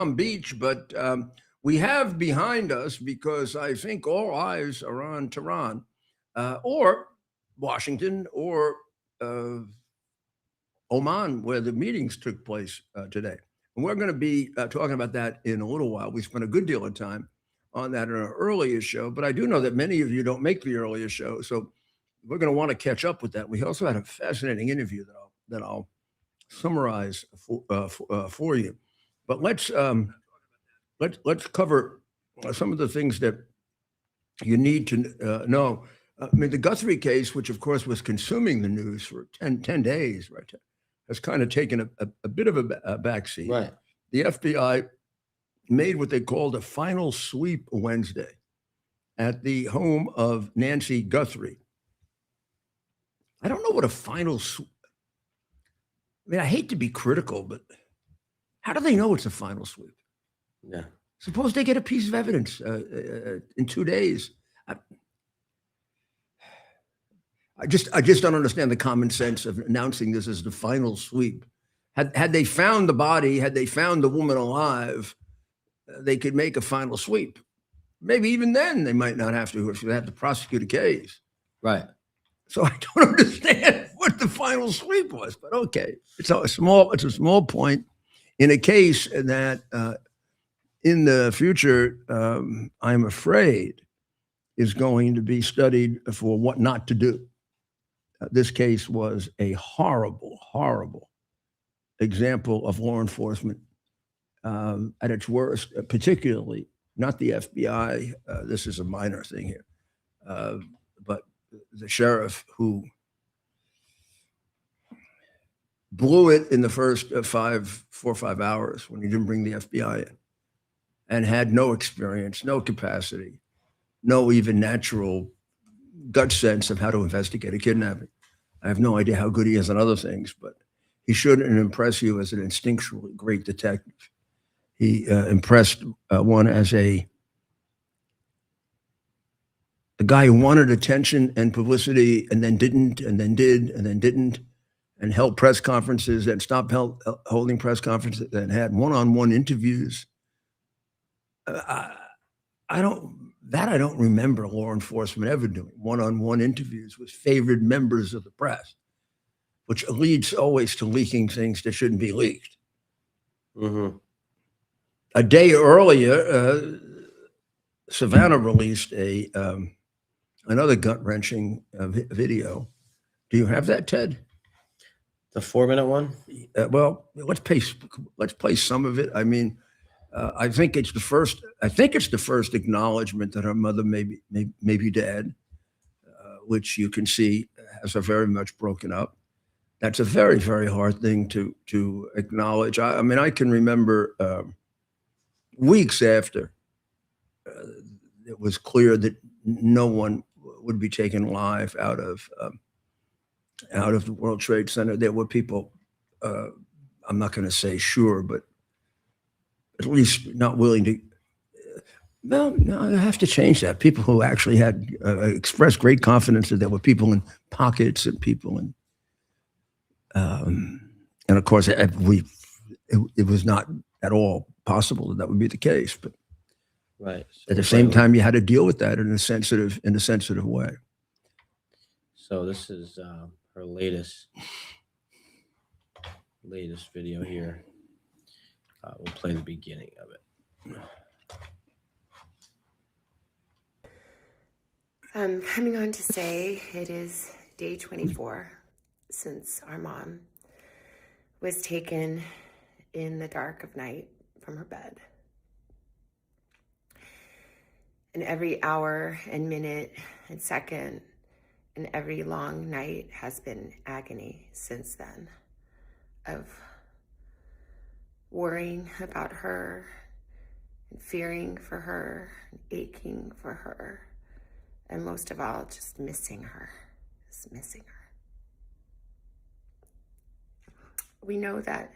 Palm Beach, but we have behind us because I think all eyes are on Tehran or Washington or uh, Oman, where the meetings took place today. And we're going to be talking about that in a little while. We spent a good deal of time on that in our earlier show, but I do know that many of you don't make the earlier show, so we're going to want to catch up with that. We also had a fascinating interview that I'll summarize for you. But let's cover some of the things that you need to know. I mean, the Guthrie case, which of course was consuming the news for 10 days, right, has kind of taken a bit of a backseat. Right. The FBI made what they called a final sweep Wednesday at the home of Nancy Guthrie. I don't know what a final sweep. I mean, I hate to be critical, but how do they know it's a final sweep? Yeah. Suppose they get a piece of evidence in 2 days. I just don't understand the common sense of announcing this as the final sweep. Had they found the body, had they found the woman alive, they could make a final sweep. Maybe even then they might not have to, if they have to prosecute a case. Right. So I don't understand what the final sweep was, but okay, it's a small point in a case that in the future, I'm afraid, is going to be studied for what not to do. This case was a horrible, horrible example of law enforcement at its worst, particularly not the FBI. This is a minor thing here, but the sheriff who blew it in the first 4 or 5 hours when he didn't bring the FBI in and had no experience, no capacity, no even natural gut sense of how to investigate a kidnapping. I have no idea how good he is on other things, but he shouldn't impress you as an instinctually great detective. He impressed one as a guy who wanted attention and publicity and then didn't, and then did, and then didn't, and held press conferences and stopped holding press conferences and had one-on-one interviews. I don't remember law enforcement ever doing one-on-one interviews with favored members of the press, which leads always to leaking things that shouldn't be leaked. Mm-hmm. A day earlier, Savannah released another gut-wrenching video. Do you have that, Ted? The 4-minute one? Well, let's play some of it. I mean, I think it's the first. I think it's the first acknowledgement that her mother may be dead, which you can see has her very much broken up. That's a very, very hard thing to acknowledge. I mean, I can remember weeks after it was clear that no one would be taken alive out of the World Trade Center. There were people. I'm not going to say sure, but at least not willing to. Well, no, I have to change that. People who actually had expressed great confidence that there were people in pockets and people in, and of course, it was not at all possible that would be the case. But right. So at the same time, you had to deal with that in a sensitive way. So this is her latest video here. We'll play the beginning of it. I'm coming on to say it is day 24 since our mom was taken in the dark of night from her bed. And every hour and minute and second and every long night has been agony since then, of worrying about her and fearing for her and aching for her. And most of all, just missing her. We know that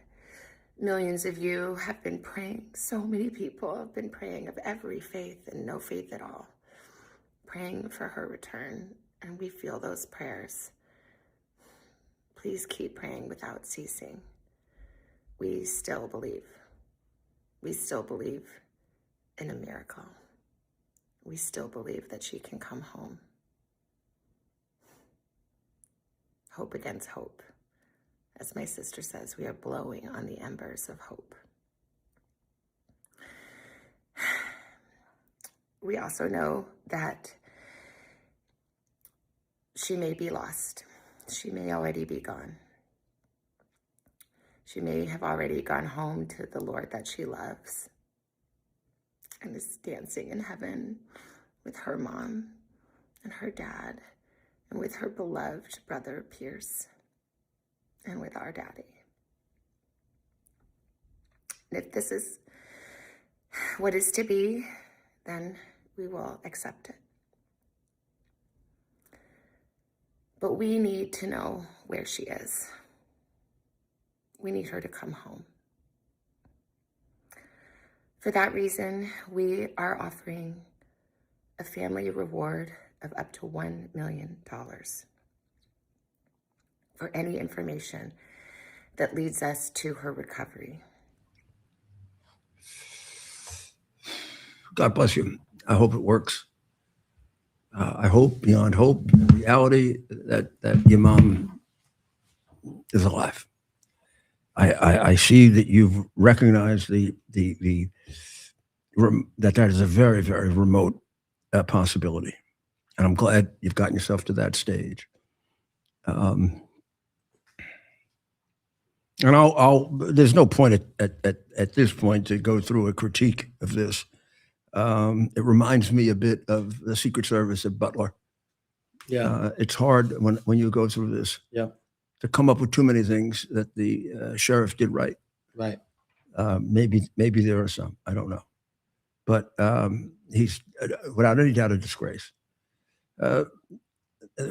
millions of you have been praying. So many people have been praying of every faith and no faith at all, praying for her return. And we feel those prayers. Please keep praying without ceasing. We still believe. we still believe in a miracle. We still believe that she can come home. Hope against hope. As my sister says, we are blowing on the embers of hope. We also know that she may be lost. She may already be gone. She may have already gone home to the Lord that she loves and is dancing in heaven with her mom and her dad and with her beloved brother Pierce and with our daddy. And if this is what is to be, then we will accept it. But we need to know where she is. We need her to come home. For that reason, we are offering a family reward of up to $1 million for any information that leads us to her recovery. God bless you. I hope it works. I hope beyond hope, reality, that your mom is alive. I see that you've recognized that is a very, very remote possibility, and I'm glad you've gotten yourself to that stage. And there's no point at this point to go through a critique of this. It reminds me a bit of the Secret Service at Butler. Yeah. It's hard when you go through this. Yeah. To come up with too many things that the sheriff did right. Right. Maybe there are some, I don't know, but he's without any doubt a disgrace.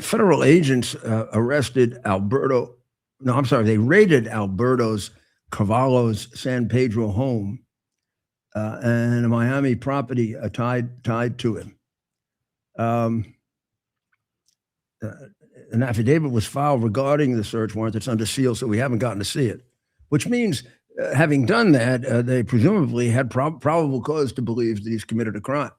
Federal agents arrested Alberto. No, I'm sorry. They raided Alberto's Cavalo's San Pedro home and a Miami property tied to him. An affidavit was filed regarding the search warrant that's under seal, so we haven't gotten to see it, which means having done that, they presumably had probable cause to believe that he's committed a crime.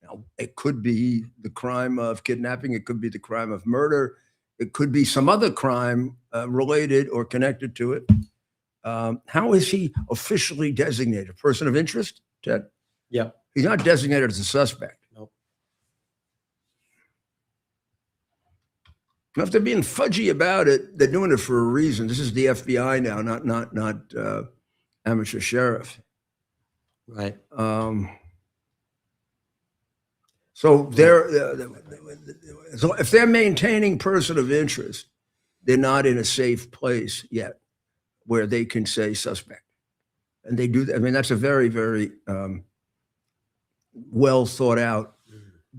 Now, it could be the crime of kidnapping. It could be the crime of murder. It could be some other crime related or connected to it. How is he officially designated? A person of interest, Ted? Yeah. He's not designated as a suspect. Nope. Now, if they're being fudgy about it, they're doing it for a reason. This is the FBI now, not amateur sheriff. Right. So so if they're maintaining person of interest, they're not in a safe place yet where they can say suspect. And they do that. I mean, that's a very, very well thought out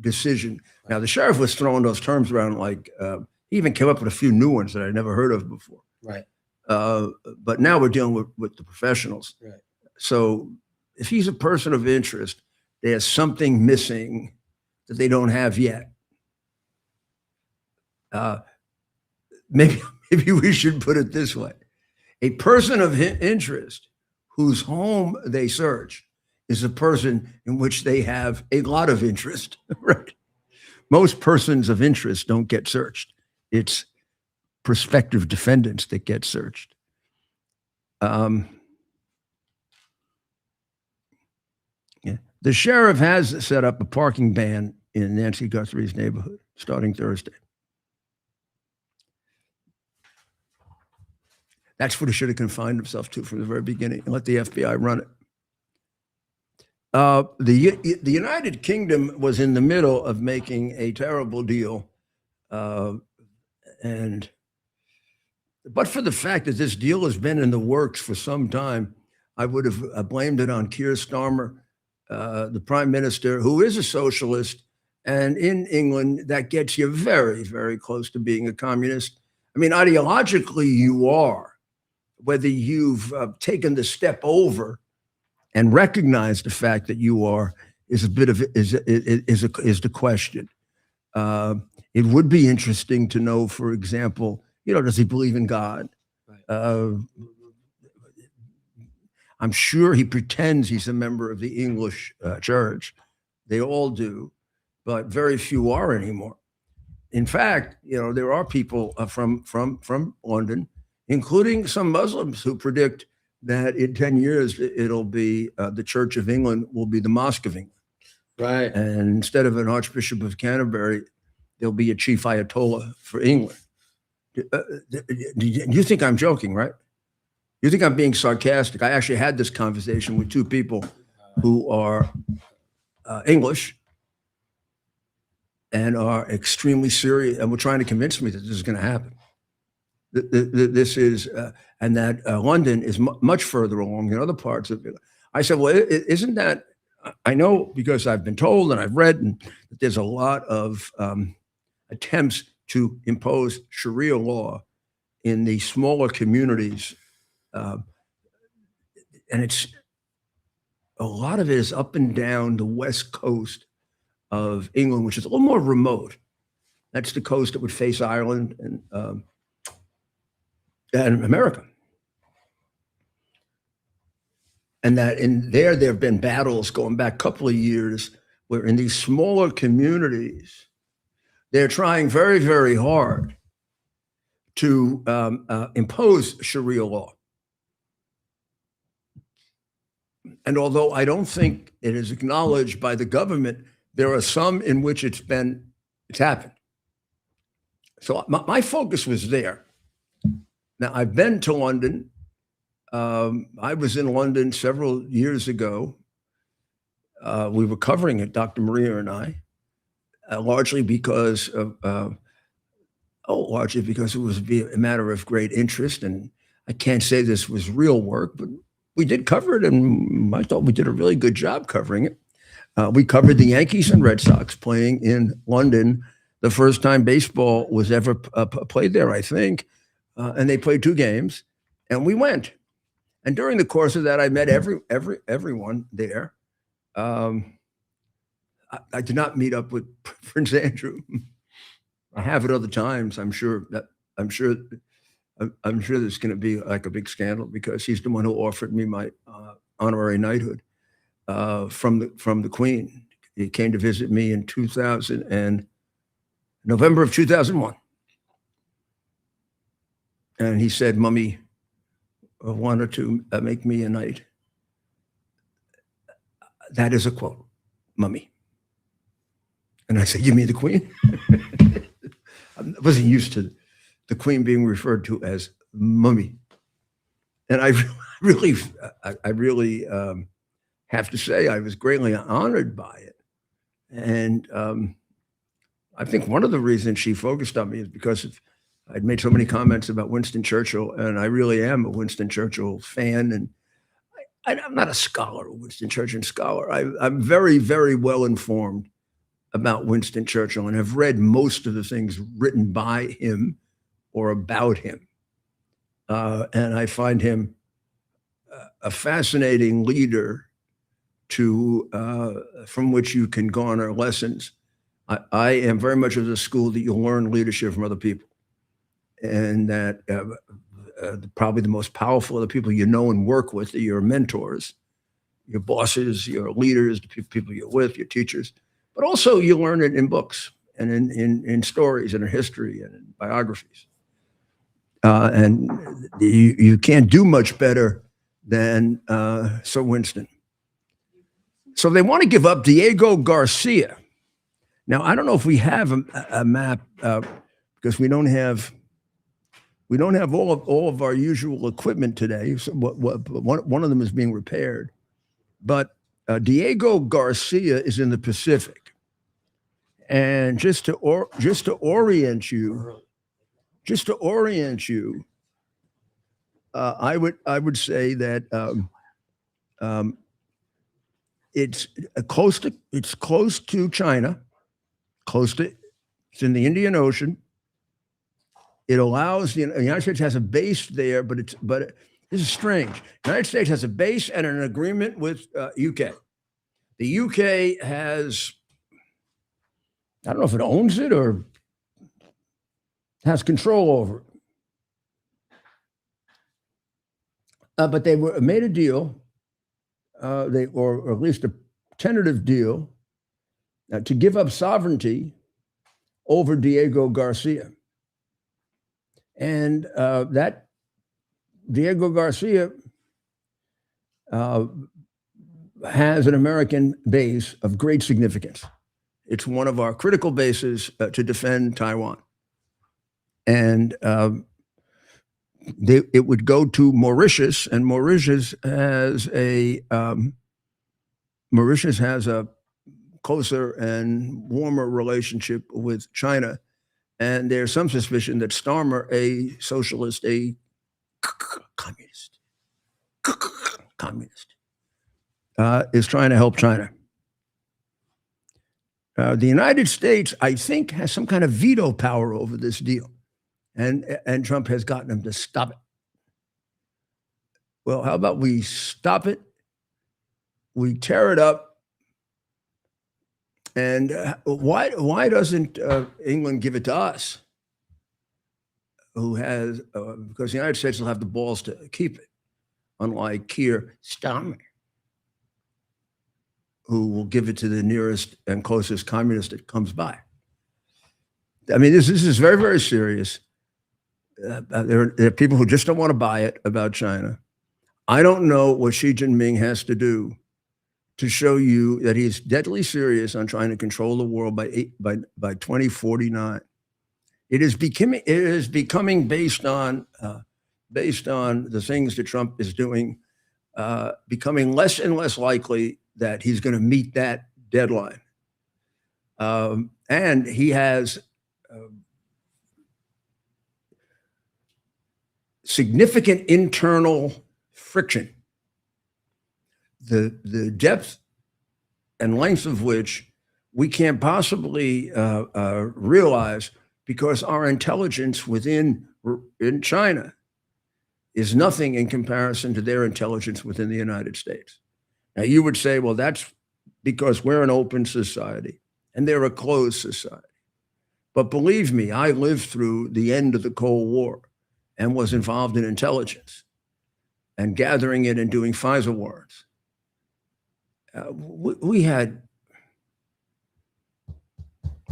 decision. Now, the sheriff was throwing those terms around like, he even came up with a few new ones that I'd never heard of before. Right. But now we're dealing with the professionals. Right. So if he's a person of interest, there's something missing that they don't have yet. Maybe we should put it this way. A person of interest whose home they search is a person in which they have a lot of interest, right? Most persons of interest don't get searched. It's prospective defendants that get searched. Yeah. The sheriff has set up a parking ban in Nancy Guthrie's neighborhood starting Thursday. That's what he should have confined himself to from the very beginning and let the FBI run it. The United Kingdom was in the middle of making a terrible deal. But for the fact that this deal has been in the works for some time, I would have blamed it on Keir Starmer, the prime minister, who is a socialist. And in England, that gets you very, very close to being a communist. I mean, ideologically, you are. Whether you've taken the step over and recognized the fact that you are is the question. It would be interesting to know, for example, does he believe in God? Right. I'm sure he pretends he's a member of the English church. They all do, but very few are anymore. In fact, there are people from London, including some Muslims, who predict that in 10 years it'll be the Church of England will be the Mosque of England. Right. And instead of an Archbishop of Canterbury, there'll be a chief Ayatollah for England. You think I'm joking, right? You think I'm being sarcastic? I actually had this conversation with two people who are English and are extremely serious, and were trying to convince me that this is going to happen. This is, and that London is much further along than other parts of it. I said, well, isn't that, I know because I've been told and I've read that there's a lot of attempts to impose Sharia law in the smaller communities. And it's, a lot of it is up and down the west coast of England, which is a little more remote. That's the coast that would face Ireland and America. And that there have been battles going back a couple of years where in these smaller communities, they're trying very, very hard to impose Sharia law. And although I don't think it is acknowledged by the government, there are some in which it's happened. So my focus was there. Now, I've been to London. I was in London several years ago. We were covering it, Dr. Maria and I, largely because it was a matter of great interest. And I can't say this was real work, but we did cover it, and I thought we did a really good job covering it. We covered the Yankees and Red Sox playing in London, the first time baseball was ever played there, I think. And they played 2 games, and we went. And during the course of that, I met everyone there. I did not meet up with Prince Andrew. I have at other times. I'm sure there's going to be like a big scandal because he's the one who offered me my honorary knighthood from the Queen. He came to visit me in November of 2001. And he said, Mummy wanted to make me a knight. That is a quote, Mummy. And I said, you mean the Queen? I wasn't used to the Queen being referred to as Mummy. And I really have to say I was greatly honored by it. And I think one of the reasons she focused on me is because I'd made so many comments about Winston Churchill, and I really am a Winston Churchill fan. And I'm not a scholar, a Winston Churchill scholar. I'm very, very well informed about Winston Churchill and have read most of the things written by him or about him. And I find him a fascinating leader from which you can garner lessons. I am very much of the school that you learn leadership from other people. And that probably the most powerful of the people you know and work with are your mentors, your bosses, your leaders, the people you're with, your teachers. But also you learn it in books and in stories and in history and in biographies. And you can't do much better than Sir Winston. So they want to give up Diego Garcia. Now, I don't know if we have a map because we don't have all of our usual equipment today. So one of them is being repaired. But Diego Garcia is in the Pacific. And just to orient you, I would say that it's close to China, it's in the Indian Ocean. It allows the United States has a base there, but this is strange. The United States has a base and an agreement with UK. The UK has, I don't know if it owns it or has control over it. But they made a deal or at least a tentative deal, to give up sovereignty over Diego Garcia. And that Diego Garcia has an American base of great significance. It's one of our critical bases to defend Taiwan. And it would go to Mauritius, and Mauritius has a closer and warmer relationship with China. And there's some suspicion that Starmer, a socialist, a communist, is trying to help China. The United States, I think, has some kind of veto power over this deal. And Trump has gotten him to stop it. Well, how about we stop it? We tear it up. And why doesn't England give it to us? Who has, because the United States will have the balls to keep it, unlike Keir Starmer, who will give it to the nearest and closest communist that comes by. I mean, this is very, very serious. There are people who just don't want to buy it about China. I don't know what Xi Jinping has to do to show you that he's deadly serious on trying to control the world by 2049. It is becoming based on the things that Trump is doing, becoming less and less likely that he's going to meet that deadline. And he has significant internal friction, the depth and length of which we can't possibly realize, because our intelligence in China is nothing in comparison to their intelligence within the United States. Now, you would say, well, that's because we're an open society and they're a closed society. But believe me, I lived through the end of the Cold War and was involved in intelligence and gathering it and doing FISA warrants. We had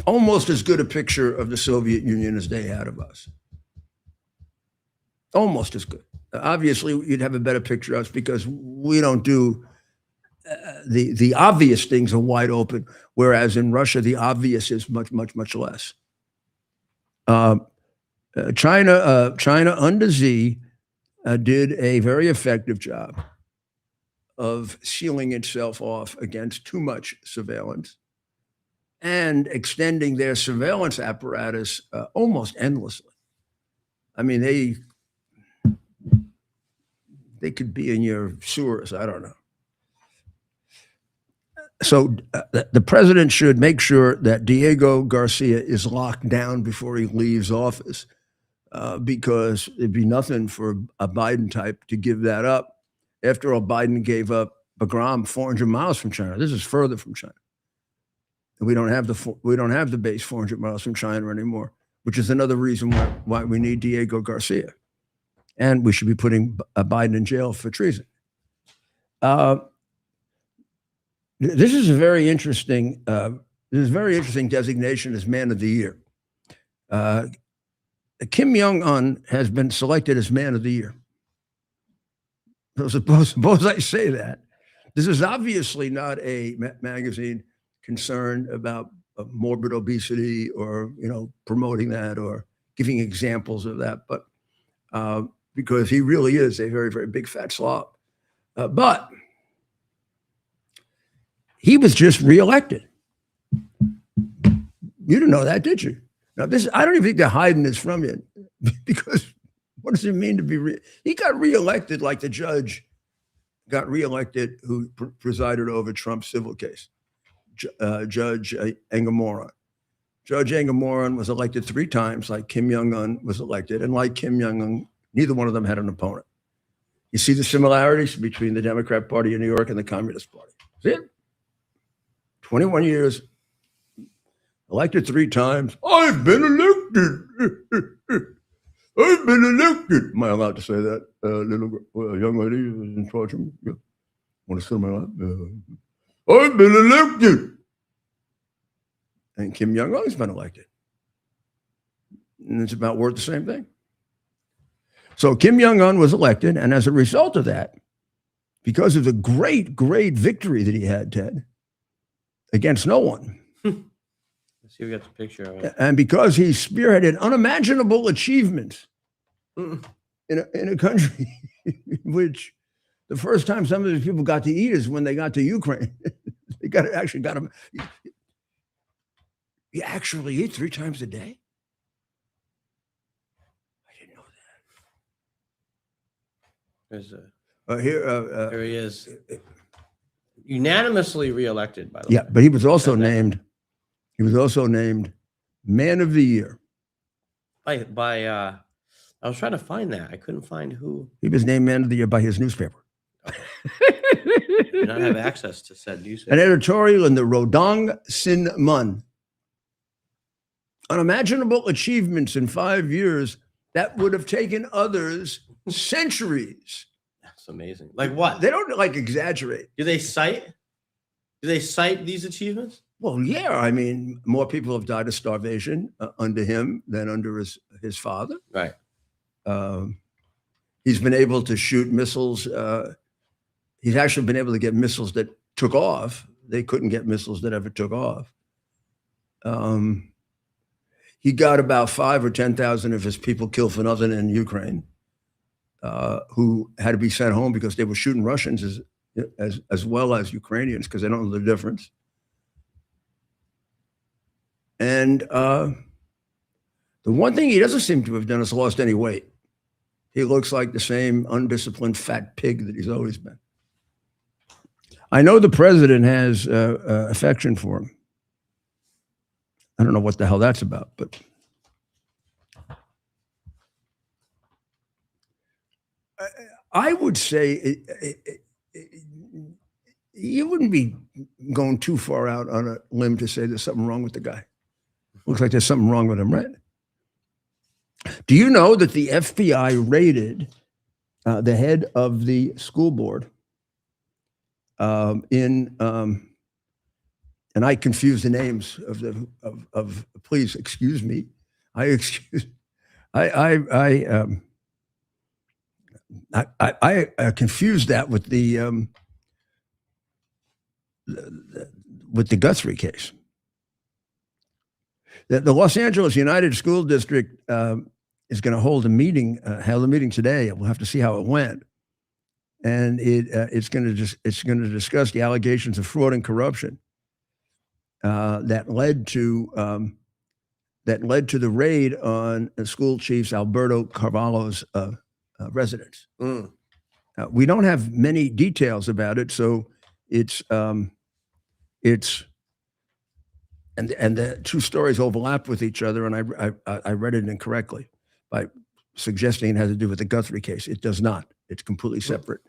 almost as good a picture of the Soviet Union as they had of us. Almost as good. Obviously, you'd have a better picture of us because we don't do the obvious things are wide open, whereas in Russia, the obvious is much, much, much less. China under Xi did a very effective job of sealing itself off against too much surveillance and extending their surveillance apparatus almost endlessly. I mean, they could be in your sewers. I don't know. So the president should make sure that Diego Garcia is locked down before he leaves office, because it'd be nothing for a Biden type to give that up. After all, Biden gave up Bagram 400 miles from China. This is further from China. We don't have the base 400 miles from China anymore, which is another reason why we need Diego Garcia, and we should be putting Biden in jail for treason. This is a very interesting. Designation as Man of the Year. Kim Jong-un has been selected as Man of the Year. So suppose I say that. This is obviously not a magazine concerned about morbid obesity or promoting that or giving examples of that, but because he really is a very, very big fat slob. But he was just reelected. You didn't know that, did you? Now, I don't even think they're hiding this from you, because what does it mean to be he got reelected like the judge got reelected who presided over Trump's civil case, Judge Engomaran. Judge Engomaran was elected 3 times, like Kim Jong-un was elected, and like Kim Jong-un, neither one of them had an opponent. You see the similarities between the Democrat Party in New York and the Communist Party. See it? 21 years, elected 3 times. I've been elected. I've been elected. Am I allowed to say that? Little young lady who's in charge of me? Yeah. Want to sit on my lap? I've been elected. And Kim Jong-un's been elected. And it's about worth the same thing. So Kim Jong-un was elected, and as a result of that, because of the great, great victory that he had, Ted, against no one, Let's see if we got the picture of it. and because he spearheaded unimaginable achievements Mm. in a country which the first time some of these people got to eat is when they got to Ukraine. They actually got them. You actually eat 3 times a day? I didn't know There's a, that. Here, there he is. Unanimously reelected, by the yeah, way. but he was also Got that. named. He was also named Man of the Year. By I was trying to find that. I couldn't find who. He was named Man of the Year by his newspaper. Did not have access to said An newspaper. editorial in the Rodong Sinmun. Unimaginable achievements in 5 years that would have taken others centuries. That's amazing. Like what? They don't like exaggerate. Do they cite? Do they cite these achievements? Well, yeah, I mean, more people have died of starvation under him than under his father. Right. He's been able to shoot missiles. He's actually been able to get missiles that took off. They couldn't get missiles that ever took off. He got about 5 or 10,000 of his people killed for nothing in Ukraine, who had to be sent home because they were shooting Russians as well as Ukrainians because they don't know the difference. And the one thing he doesn't seem to have done is lost any weight. He looks like the same undisciplined fat pig that he's always been. I know the president has affection for him. I don't know what the hell that's about, but I would say you wouldn't be going too far out on a limb to say there's something wrong with the guy. Looks like there's something wrong with him, right? Do you know that the FBI raided the head of the school board and I confuse the names of please excuse me. I confused that with the Guthrie case. The Los Angeles United School District is going to hold a meeting, held a meeting today. We'll have to see how it went, and it's going to discuss the allegations of fraud and corruption that led to the raid on the school chief's Alberto Cavalo's residence. Mm. We don't have many details about it, so it's and the two stories overlap with each other, and I read it incorrectly by suggesting it has to do with the Guthrie case. It does not. It's completely separate.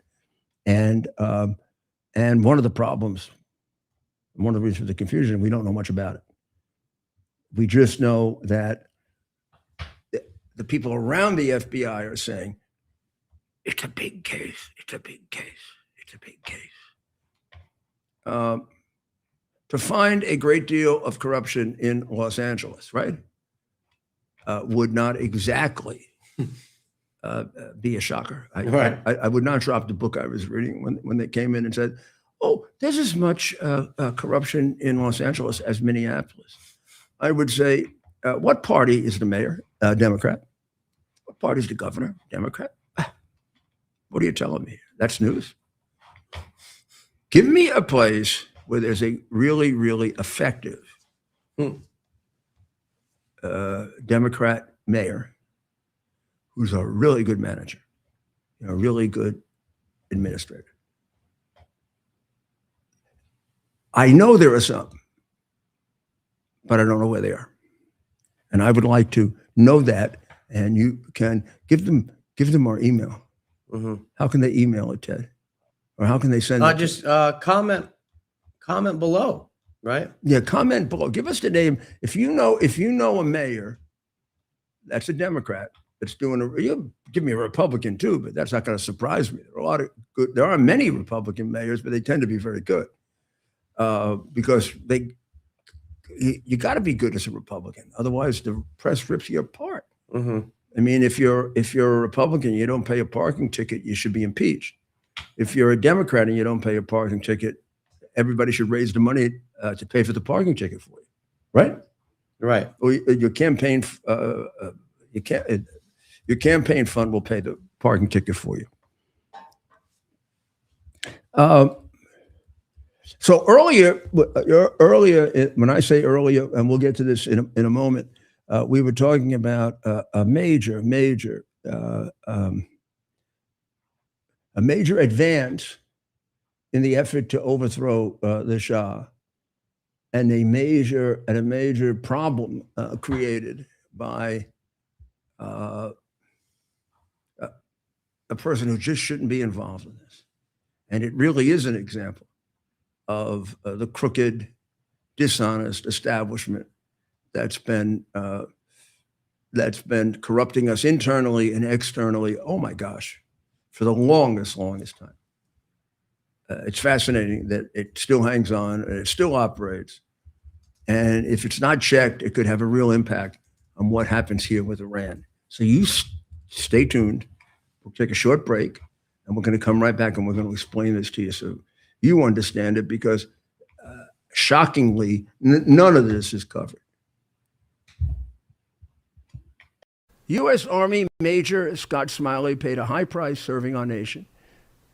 And one of the problems, one of the reasons for the confusion, we don't know much about it. We just know that the people around the FBI are saying, it's a big case, it's a big case, it's a big case. To find a great deal of corruption in Los Angeles, right, would not exactly be a shocker. I would not drop the book I was reading when they came in and said, oh, there's as much corruption in Los Angeles as Minneapolis. I would say, what party is the mayor? Democrat. What party is the governor? Democrat. What are you telling me? That's news. Give me a place where there's a really, really effective Democrat mayor who's a really good manager, a really good administrator. I know there are some, but I don't know where they are. And I would like to know that, and you can give them our email. Mm-hmm. How can they email it, Ted? Or how can they send it? Just comment below, right? Yeah, comment below. Give us the name. If you know a mayor that's a Democrat that's doing you give me a Republican too, but that's not going to surprise me. There are many Republican mayors, but they tend to be very good because you got to be good as a Republican. Otherwise, the press rips you apart. Mm-hmm. I mean, if you're a Republican, you don't pay a parking ticket, you should be impeached. If you're a Democrat and you don't pay a parking ticket, everybody should raise the money to pay for the parking ticket for you, right? Right. Or your campaign, your campaign fund will pay the parking ticket for you. So earlier, when I say earlier, and we'll get to this in a moment, we were talking about a major advance in the effort to overthrow the Shah, and a major problem created by a person who just shouldn't be involved in this. And it really is an example of the crooked, dishonest establishment that's been corrupting us internally and externally. Oh my gosh, for the longest time. It's fascinating that it still hangs on and it still operates. And if it's not checked, it could have a real impact on what happens here with Iran. So you stay tuned. We'll take a short break and we're going to come right back and we're going to explain this to you so you understand it, because shockingly, none of this is covered. U.S. Army Major Scott Smiley paid a high price serving our nation.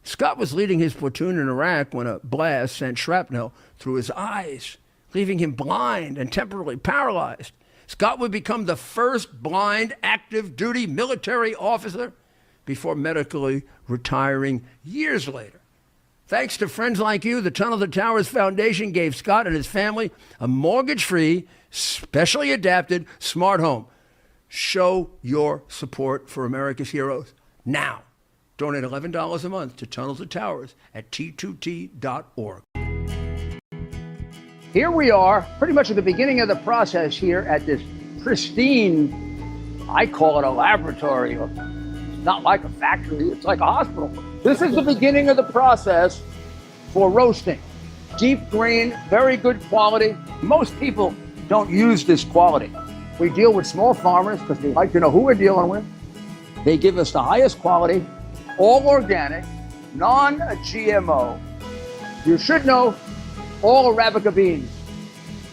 Scott was leading his platoon in Iraq when a blast sent shrapnel through his eyes, leaving him blind and temporarily paralyzed. Scott would become the first blind active duty military officer before medically retiring years later. Thanks to friends like you, the Tunnel to Towers Foundation gave Scott and his family a mortgage-free, specially adapted smart home. Show your support for America's heroes now. Donate $11 a month to Tunnel to Towers at T2T.org. Here we are, pretty much at the beginning of the process here at this pristine, I call it a laboratory. It's not like a factory, it's like a hospital. This is the beginning of the process for roasting. Deep grain, very good quality. Most people don't use this quality. We deal with small farmers because we like to know who we're dealing with. They give us the highest quality, all organic, non-GMO. You should know all Arabica beans,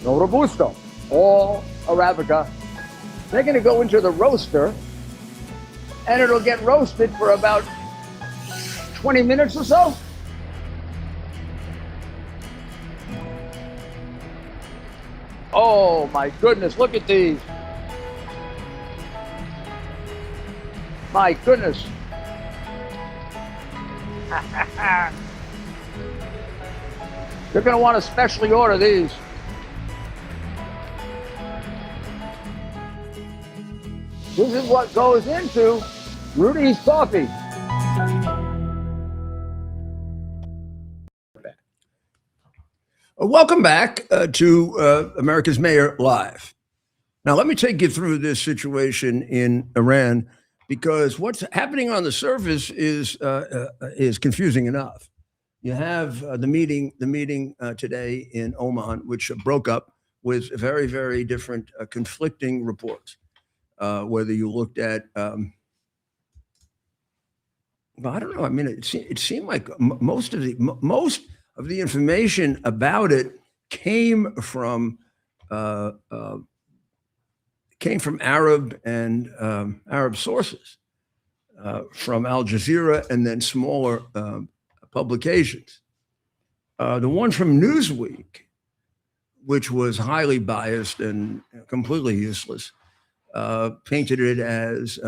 no Robusto, all Arabica. They're going to go into the roaster and it'll get roasted for about 20 minutes or so. Oh my goodness, look at these. My goodness. You're going to want to specially order these. This is what goes into Rudy's coffee. Welcome back to America's Mayor Live. Now, let me take you through this situation in Iran, because what's happening on the surface is confusing enough. You have the meeting today in Oman, which broke up with very, very different conflicting reports. Whether you looked at, well, I don't know. I mean, it seemed like most of the information about it came from Arab and Arab sources, from Al Jazeera and then smaller publications. The one from Newsweek, which was highly biased and completely useless, painted it as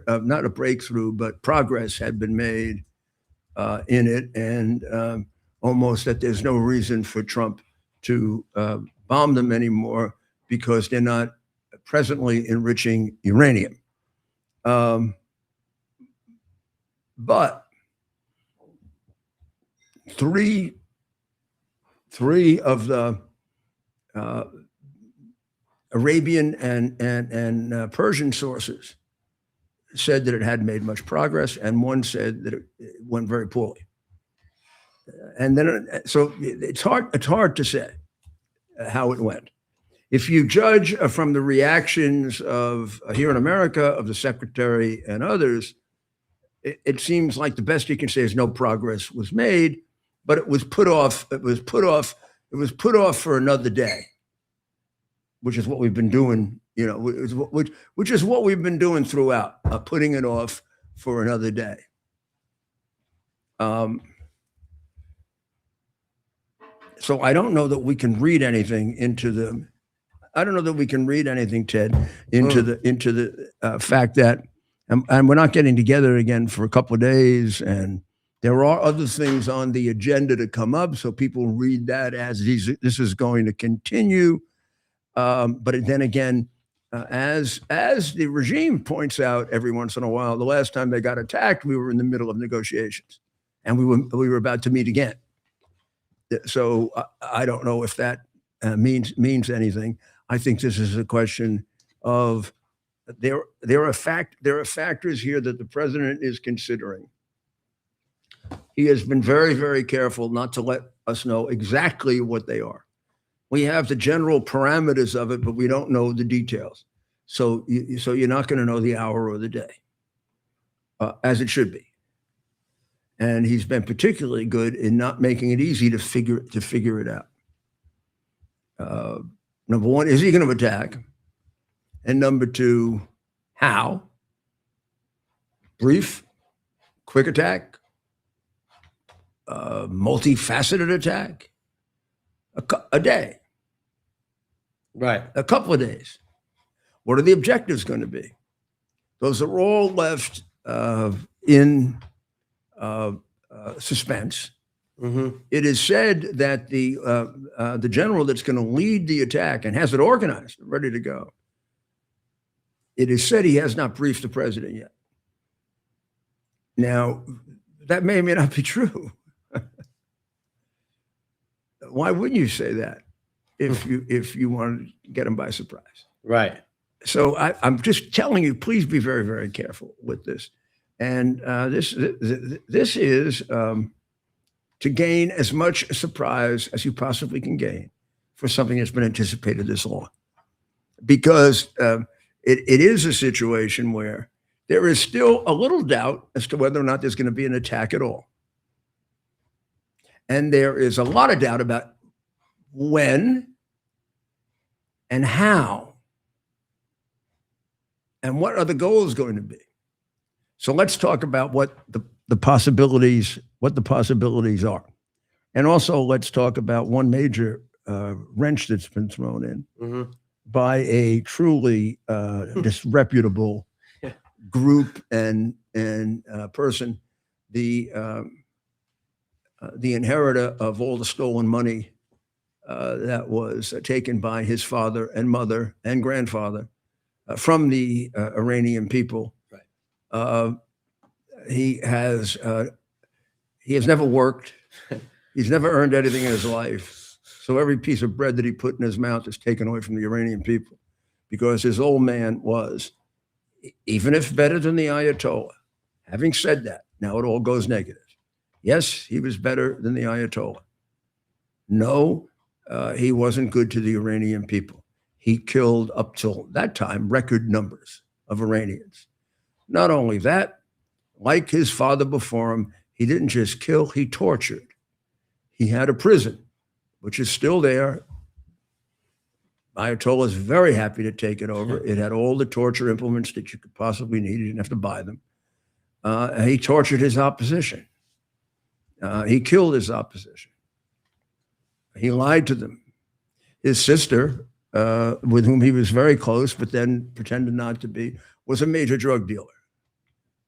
not a breakthrough, but progress had been made in it, and almost that there's no reason for Trump to bomb them anymore because they're not presently enriching uranium. But three of the Arabian and Persian sources said that it hadn't made much progress, and one said that it went very poorly. And then, so it's hard to say how it went. If you judge from the reactions of here in America, of the secretary and others, it seems like the best you can say is no progress was made, but it was put off. It was put off for another day, which is what we've been doing. You know, which is what we've been doing throughout, putting it off for another day. So I don't know that we can read anything into the. I don't know that we can read anything, Ted, into the fact that, and we're not getting together again for a couple of days, and there are other things on the agenda to come up, so people read that as this is going to continue. But then again, as the regime points out every once in a while, the last time they got attacked, we were in the middle of negotiations, and we were about to meet again. So I don't know if that means anything. I think this is a question of there are factors here that the president is considering. He has been very, very careful not to let us know exactly what they are. We have the general parameters of it, but we don't know the details. So you're not going to know the hour or the day, as it should be. And he's been particularly good in not making it easy to figure it out. Number one, is he going to attack? And number two, how? Brief, quick attack, multifaceted attack, a day, Right. a couple of days. What are the objectives going to be? Those are all left in suspense. Mm-hmm. It is said that the general that's going to lead the attack and has it organized, ready to go, it is said he has not briefed the president yet. Now, that may or may not be true. Why wouldn't you say that if you want to get him by surprise? Right. So I'm just telling you, please be very, very careful with this. And this is to gain as much surprise as you possibly can gain for something that's been anticipated this long. Because it is a situation where there is still a little doubt as to whether or not there's going to be an attack at all. And there is a lot of doubt about when and how and what are the goals going to be. So let's talk about what the possibilities are. And also let's talk about one major wrench that's been thrown in by a truly disreputable group and person, the inheritor of all the stolen money that was taken by his father and mother and grandfather from the Iranian people. Right. He has never worked. He's never earned anything in his life. So every piece of bread that he put in his mouth is taken away from the Iranian people, because his old man was, even if better than the Ayatollah. Having said that, now it all goes negative. Yes, he was better than the Ayatollah. No, he wasn't good to the Iranian people. He killed, up till that time, record numbers of Iranians. Not only that, like his father before him, he didn't just kill, he tortured. He had a prison, which is still there. Ayatollah is very happy to take it over. It had all the torture implements that you could possibly need. You didn't have to buy them. He tortured his opposition. He killed his opposition. He lied to them. His sister, with whom he was very close, but then pretended not to be, was a major drug dealer,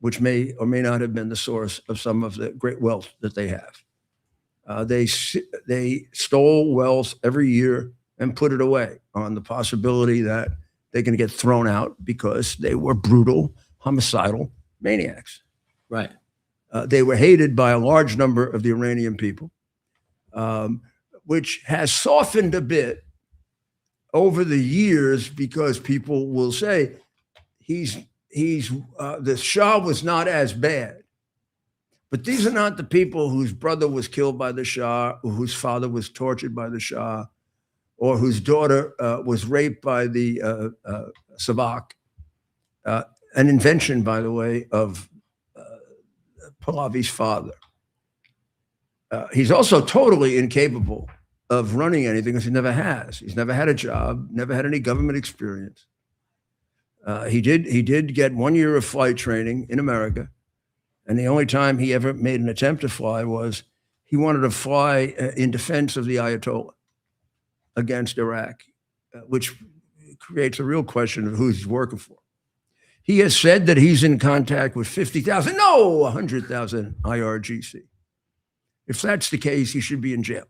which may or may not have been the source of some of the great wealth that they have. They stole wealth every year and put it away on the possibility that they're going to get thrown out because they were brutal, homicidal maniacs. Right. They were hated by a large number of the Iranian people, which has softened a bit over the years, because people will say he's the Shah was not as bad. But these are not the people whose brother was killed by the Shah, or whose father was tortured by the Shah, or whose daughter was raped by the Savak. An invention, by the way, of Pahlavi's father. He's also totally incapable of running anything because he never has. He's never had a job, never had any government experience. He did get 1 year of flight training in America, and the only time he ever made an attempt to fly was he wanted to fly in defense of the Ayatollah against Iraq, which creates a real question of who he's working for. He has said that he's in contact with 50,000, no, 100,000 IRGC. If that's the case, he should be in jail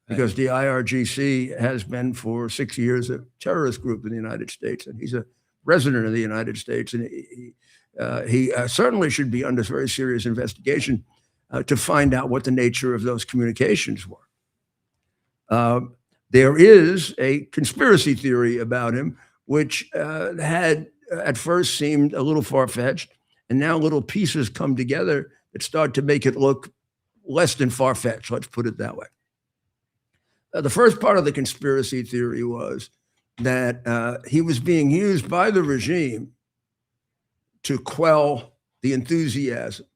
because the IRGC has been for 6 years a terrorist group in the United States, and he's a resident of the United States, and he certainly should be under very serious investigation to find out what the nature of those communications were. There is a conspiracy theory about him, which had at first seemed a little far-fetched, and now little pieces come together that start to make it look less than far-fetched, let's put it that way. The first part of the conspiracy theory was that he was being used by the regime to quell the enthusiasm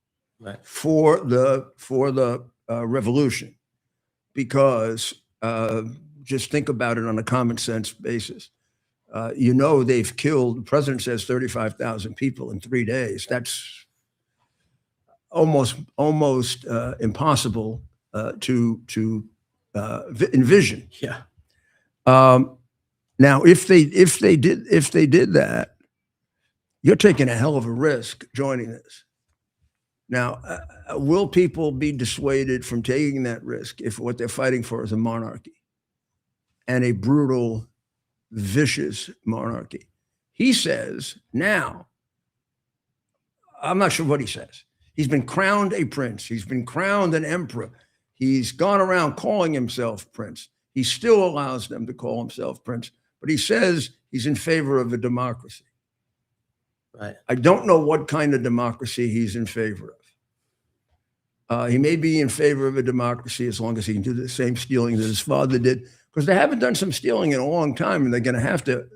for the revolution, because just think about it on a common sense basis. They've killed, the president says 35,000 people in 3 days. That's almost impossible to envision. Yeah. Now, if they did that, you're taking a hell of a risk joining this. Now, will people be dissuaded from taking that risk if what they're fighting for is a monarchy and a brutal, vicious monarchy? He says now, I'm not sure what he says. He's been crowned a prince. He's been crowned an emperor. He's gone around calling himself prince. He still allows them to call himself prince, but he says he's in favor of a democracy. Right. I don't know what kind of democracy he's in favor of. He may be in favor of a democracy as long as he can do the same stealing that his father did, because they haven't done some stealing in a long time, and they're going to have to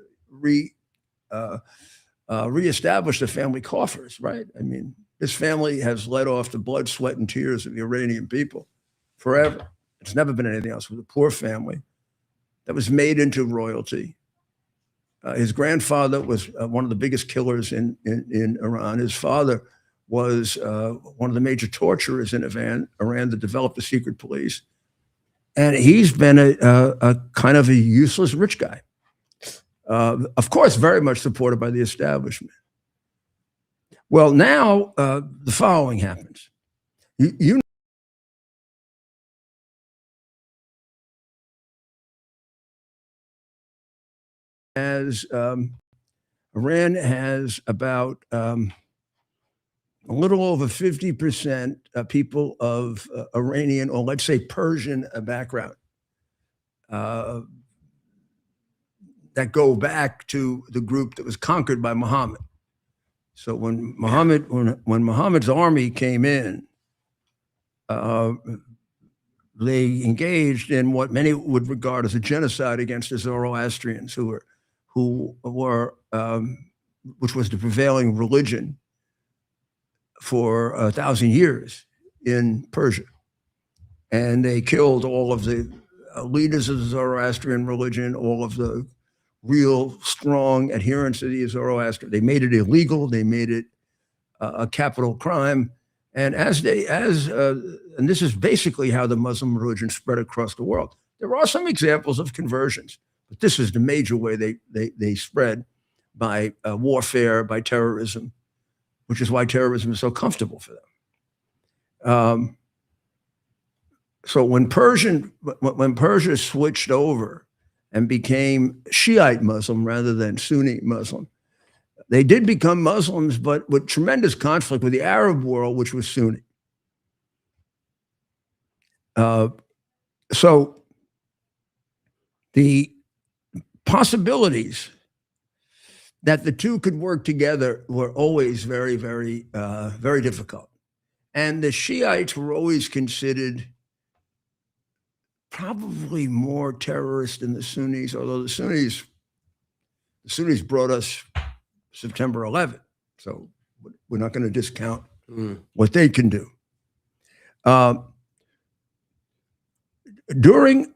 reestablish the family coffers, right? I mean, this family has led off the blood, sweat, and tears of the Iranian people forever. It's never been anything else. With a poor family that was made into royalty. His grandfather was one of the biggest killers in Iran. His father was one of the major torturers in Iran that developed the secret police. And he's been a kind of a useless rich guy. Of course, very much supported by the establishment. Well, now the following happens. You as Iran has about a little over 50% people of Iranian, or let's say Persian background, that go back to the group that was conquered by Muhammad. So when Muhammad's army came in, they engaged in what many would regard as a genocide against the Zoroastrians, which was the prevailing religion for 1,000 years in Persia. And they killed all of the leaders of the Zoroastrian religion, all of the real strong adherents of the Zoroastrian. They made it illegal. They made it a capital crime. And and this is basically how the Muslim religion spread across the world. There are some examples of conversions, but this is the major way they spread, by warfare, by terrorism, which is why terrorism is so comfortable for them. So when Persia switched over and became Shiite Muslim rather than Sunni Muslim, they did become Muslims, but with tremendous conflict with the Arab world, which was Sunni. So the possibilities that the two could work together were always very, very, very difficult. And the Shiites were always considered probably more terrorist than the Sunnis, although the Sunnis brought us September 11th. So we're not going to discount what they can do. During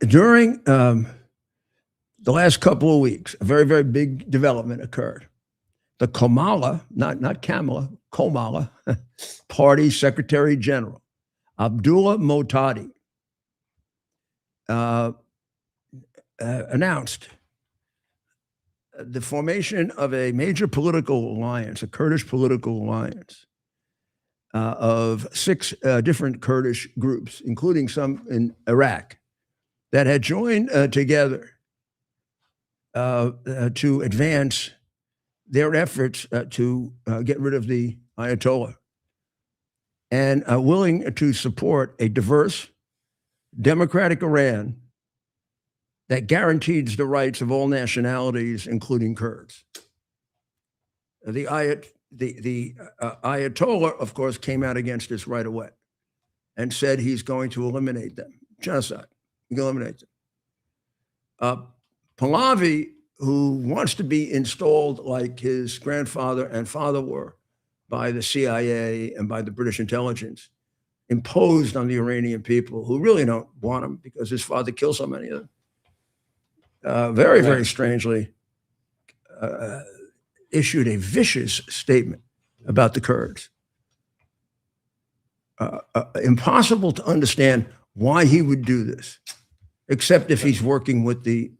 the last couple of weeks, a very, very big development occurred. The Kamala, not Kamala, Kamala Party Secretary General, Abdullah Motadi, announced the formation of a major political alliance, a Kurdish political alliance of 6 different Kurdish groups, including some in Iraq, that had joined together to advance their efforts to get rid of the Ayatollah, and willing to support a diverse, democratic Iran that guarantees the rights of all nationalities, including Kurds. The Ayatollah, of course, came out against this right away and said he's going to eliminate them. Genocide. He can eliminate them. Pahlavi, who wants to be installed like his grandfather and father were by the CIA and by the British intelligence, imposed on the Iranian people, who really don't want him because his father killed so many of them. Very, very strangely, issued a vicious statement about the Kurds. Impossible to understand why he would do this, except if he's working with the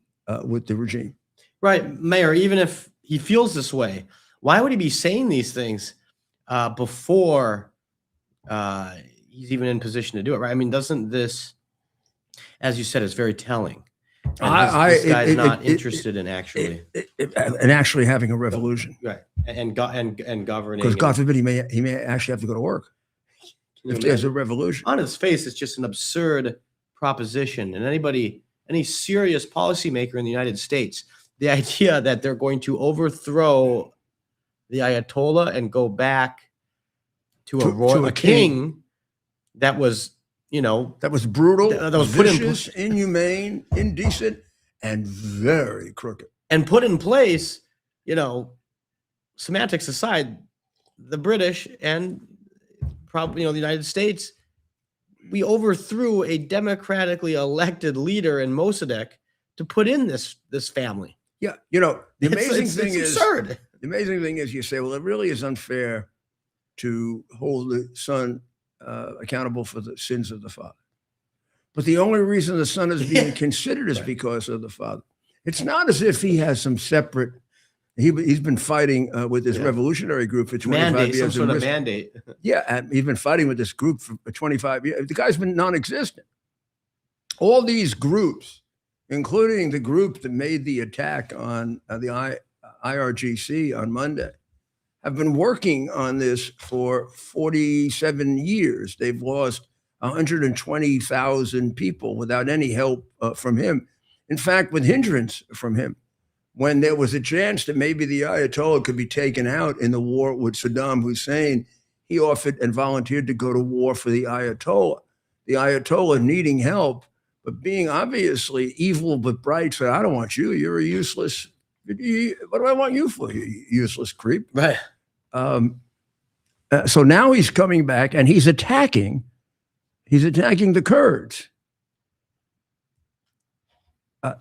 regime. Right, Mayor, even if he feels this way, why would he be saying these things before he's even in position to do it, right? I mean, doesn't this, as you said, is very telling. And this guy's not interested in actually having a revolution, right? And governing. Because God forbid he may actually have to go to work if there's a revolution. On its face, it's just an absurd proposition. And any serious policymaker in the United States, the idea that they're going to overthrow the Ayatollah and go back to a king that was, that was brutal, that was vicious, inhumane, indecent, and very crooked. And put in place, semantics aside, the British and probably, the United States, we overthrew a democratically elected leader in Mossadegh to put in this family. Yeah, the amazing thing is absurd. The amazing thing is, you say, well, it really is unfair to hold the son accountable for the sins of the father. But the only reason the son is being considered is because of the father. It's not as if he has some separate. He's been fighting with this revolutionary group for 25 years. Some sort of mandate. Yeah, and he's been fighting with this group for 25 years. The guy's been non-existent. All these groups, including the group that made the attack on the IRGC on Monday, have been working on this for 47 years. They've lost 120,000 people without any help from him. In fact, with hindrance from him. When there was a chance that maybe the Ayatollah could be taken out in the war with Saddam Hussein, he offered and volunteered to go to war for the Ayatollah. The Ayatollah needing help, but being obviously evil but bright, said, I don't want you. You're a useless. What do I want you for, you useless creep? Right. So now he's coming back and he's attacking the Kurds.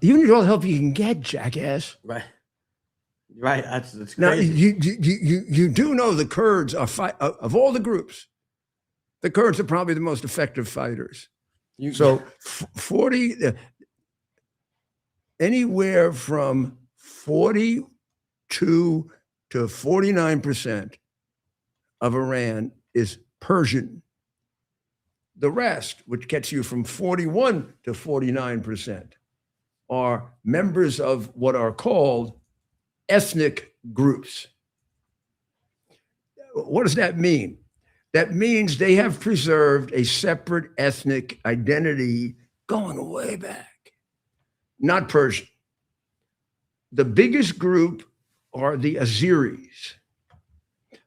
You need all the help you can get, jackass. Right. Right. That's crazy. Now, you do know the Kurds are of all the groups, the Kurds are probably the most effective fighters. Anywhere from 42 to 49% of Iran is Persian. The rest, which gets you from 41 to 49%, are members of what are called ethnic groups. What does that mean? That means they have preserved a separate ethnic identity going way back, not Persian. The biggest group are the Azeris.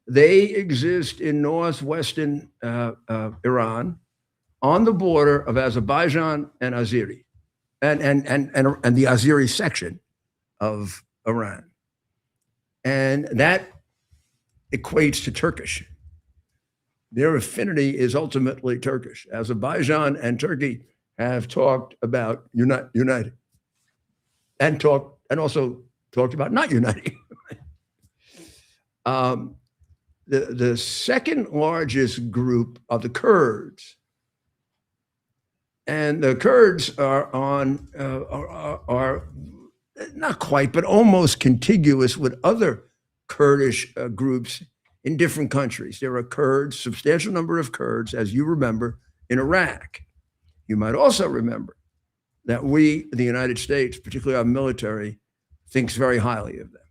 They exist in northwestern Iran, on the border of Azerbaijan and Azeri, and the Azeri section of Iran, and that equates to Turkish. Their affinity is ultimately Turkish. Azerbaijan and Turkey have talked about uniting, and also talked about not uniting. The second largest group are the Kurds, and the Kurds are not quite, but almost contiguous with other Kurdish groups in different countries. There are Kurds, substantial number of Kurds, as you remember, in Iraq. You might also remember that we, the United States, particularly our military, thinks very highly of them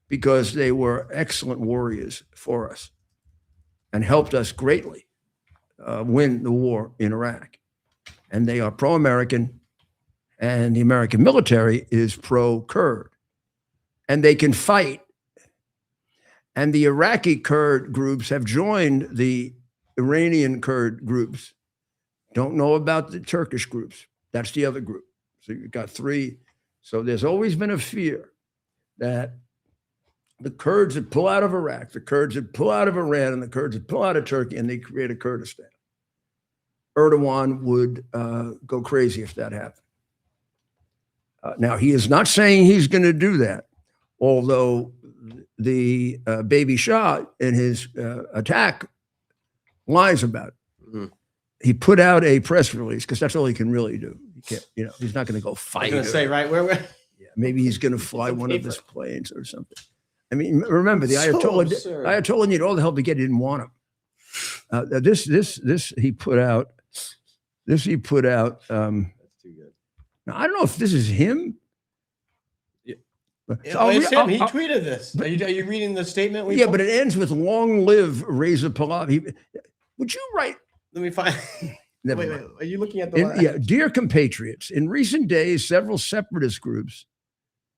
because they were excellent warriors for us and helped us greatly win the war in Iraq. And they are pro-American, and the American military is pro-Kurd, and they can fight. And the Iraqi Kurd groups have joined the Iranian Kurd groups. Don't know about the Turkish groups. That's the other group. So you've got three. So there's always been a fear that the Kurds would pull out of Iraq, the Kurds would pull out of Iran, and the Kurds would pull out of Turkey, and they create a Kurdistan. Erdogan would go crazy if that happened. Now, he is not saying he's going to do that, although the baby Shah in his attack lies about it. Mm-hmm. He put out a press release because that's all he can really do. He can't, he's not going to go fight. I'm going to say, right, where? Yeah, maybe he's going to fly one of his planes or something. I mean, remember the Ayatollah needed all the help to get. He didn't want him. This he put out. This he put out. That's too good. Now I don't know if this is him. Yeah. It's him. He tweeted this. Are you reading the statement? But it ends with "Long live Reza Pahlavi." Would you write? Let me find. Wait. Are you looking at the? Yeah, dear compatriots. In recent days, several separatist groups,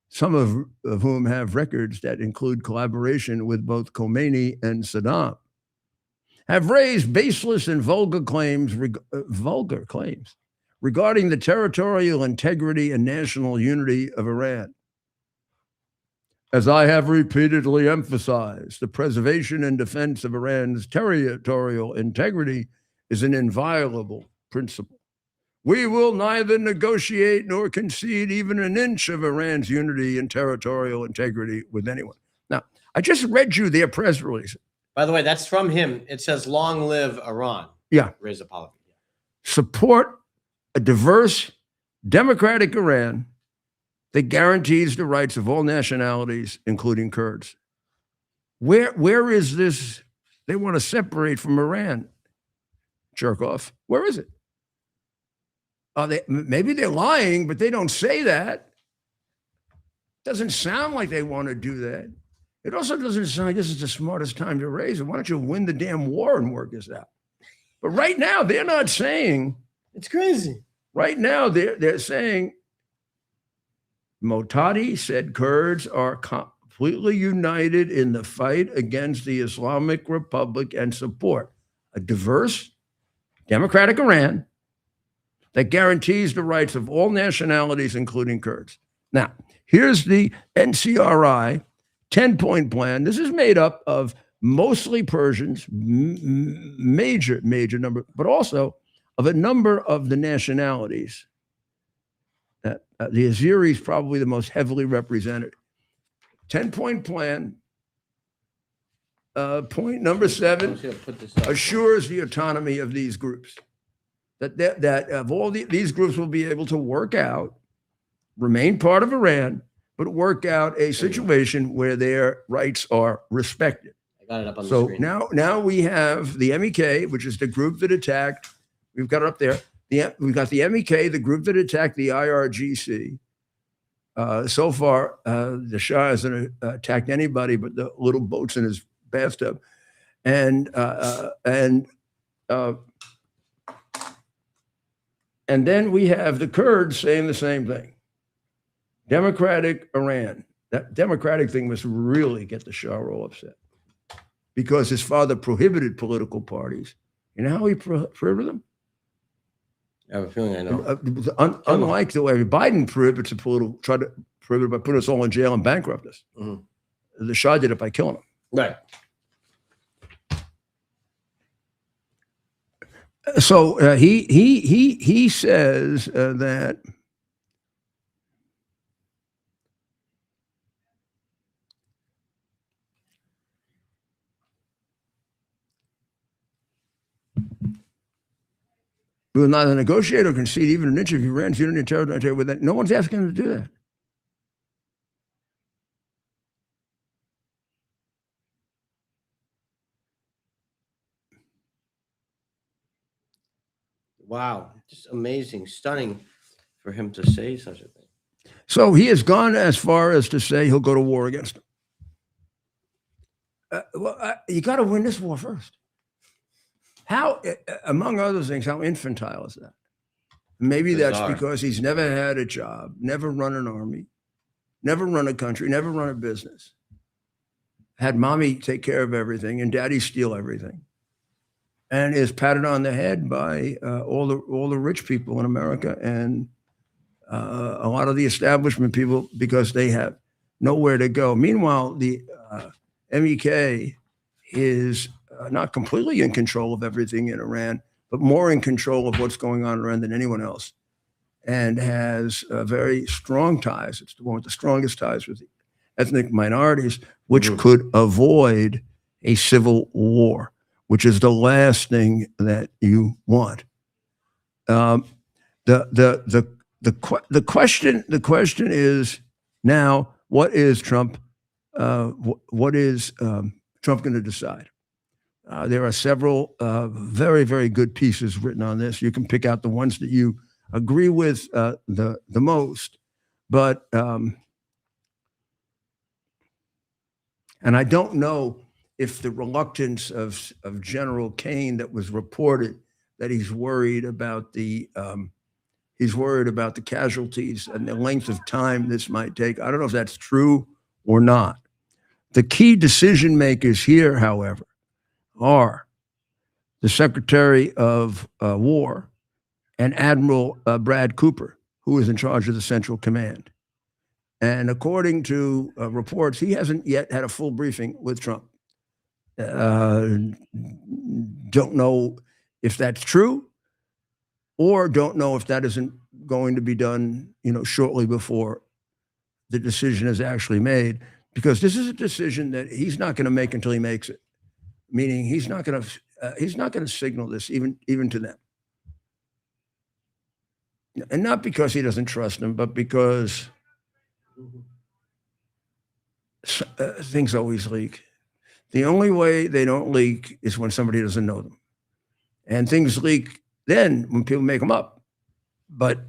some of whom have records that include collaboration with both Khomeini and Saddam, have raised baseless and vulgar claims regarding the territorial integrity and national unity of Iran. As I have repeatedly emphasized, the preservation and defense of Iran's territorial integrity is an inviolable principle. We will neither negotiate nor concede even an inch of Iran's unity and territorial integrity with anyone. Now, I just read you their press release. By the way, that's from him. It says, "Long live Iran." Yeah. Reza Pahlavi. Support a diverse, democratic Iran that guarantees the rights of all nationalities, including Kurds. Where is this? They want to separate from Iran. Jerk off. Where is it? Maybe they're lying, but they don't say that. Doesn't sound like they want to do that. It also doesn't sound like this is the smartest time to raise it. Why don't you win the damn war and work this out? But right now, they're not saying. It's crazy. Right now, they're saying, Motadi said Kurds are completely united in the fight against the Islamic Republic and support a diverse, democratic Iran that guarantees the rights of all nationalities, including Kurds. Now, here's the NCRI 10-point plan. This is made up of mostly Persians, major number, but also of a number of the nationalities. The Azeris probably the most heavily represented. 10-point plan. Point number 7 assures the autonomy of these groups. That of all these groups will be able to work out, remain part of Iran, but work out a situation where their rights are respected. I got it up on the screen. So now we have the MEK, which is the group that attacked. We've got it up there. We've got the MEK, the group that attacked the IRGC. So far, the Shah hasn't attacked anybody but the little boats in his bathtub, and then we have the Kurds saying the same thing. Democratic Iran, That Democratic thing must really get the Shah all upset, because his father prohibited political parties. You know how he prohibited them? I have a feeling I know. Unlike the way Biden prohibits try to prohibit by putting us all in jail and bankrupt us. Mm-hmm. The Shah did it by killing them. Right. So he says that we will neither negotiate or concede even an inch of Iran's unity and territory with that. No one's asking him to do that. Wow. Just amazing, stunning for him to say such a thing. So he has gone as far as to say he'll go to war against them. You got to win this war first. How, among other things, how infantile is that? Maybe Bizarre. That's because he's never had a job, never run an army, never run a country, never run a business. Had mommy take care of everything and daddy steal everything, and is patted on the head by all the rich people in America and a lot of the establishment people, because they have nowhere to go. Meanwhile, the MEK is not completely in control of everything in Iran, but more in control of what's going on in Iran than anyone else, and has very strong ties. It's the one with the strongest ties with the ethnic minorities, which could avoid a civil war, which is the last thing that you want. The question is now, what is Trump? What is Trump going to decide? There are several very, very good pieces written on this. You can pick out the ones that you agree with the most, but and I don't know if the reluctance of General Kane that was reported, that he's worried about the casualties and the length of time this might take. I don't know if that's true or not. The key decision makers here, however, are the Secretary of War and Admiral Brad Cooper, who is in charge of the Central Command. And according to reports, he hasn't yet had a full briefing with Trump. Don't know if that's true, or don't know if that isn't going to be done, shortly before the decision is actually made, because this is a decision that he's not going to make until he makes it. Meaning he's not going to signal this even to them, and not because he doesn't trust them, but because things always leak. The only way they don't leak is when somebody doesn't know them, and things leak then when people make them up. But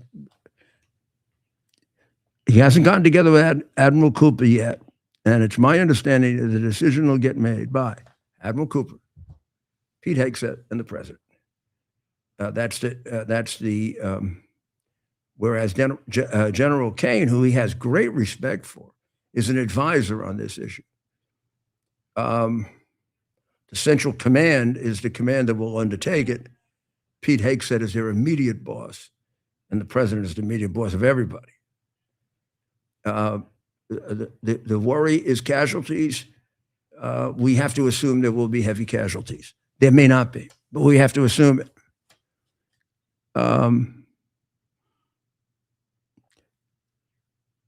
he hasn't gotten together with Admiral Cooper yet, and it's my understanding that the decision will get made by Admiral Cooper, Pete Hegseth, and the president. Whereas General Kane, who he has great respect for, is an advisor on this issue. The Central Command is the command that will undertake it. Pete Hegseth is their immediate boss, and the president is the immediate boss of everybody. The worry is casualties. We have to assume there will be heavy casualties. There may not be, but we have to assume it.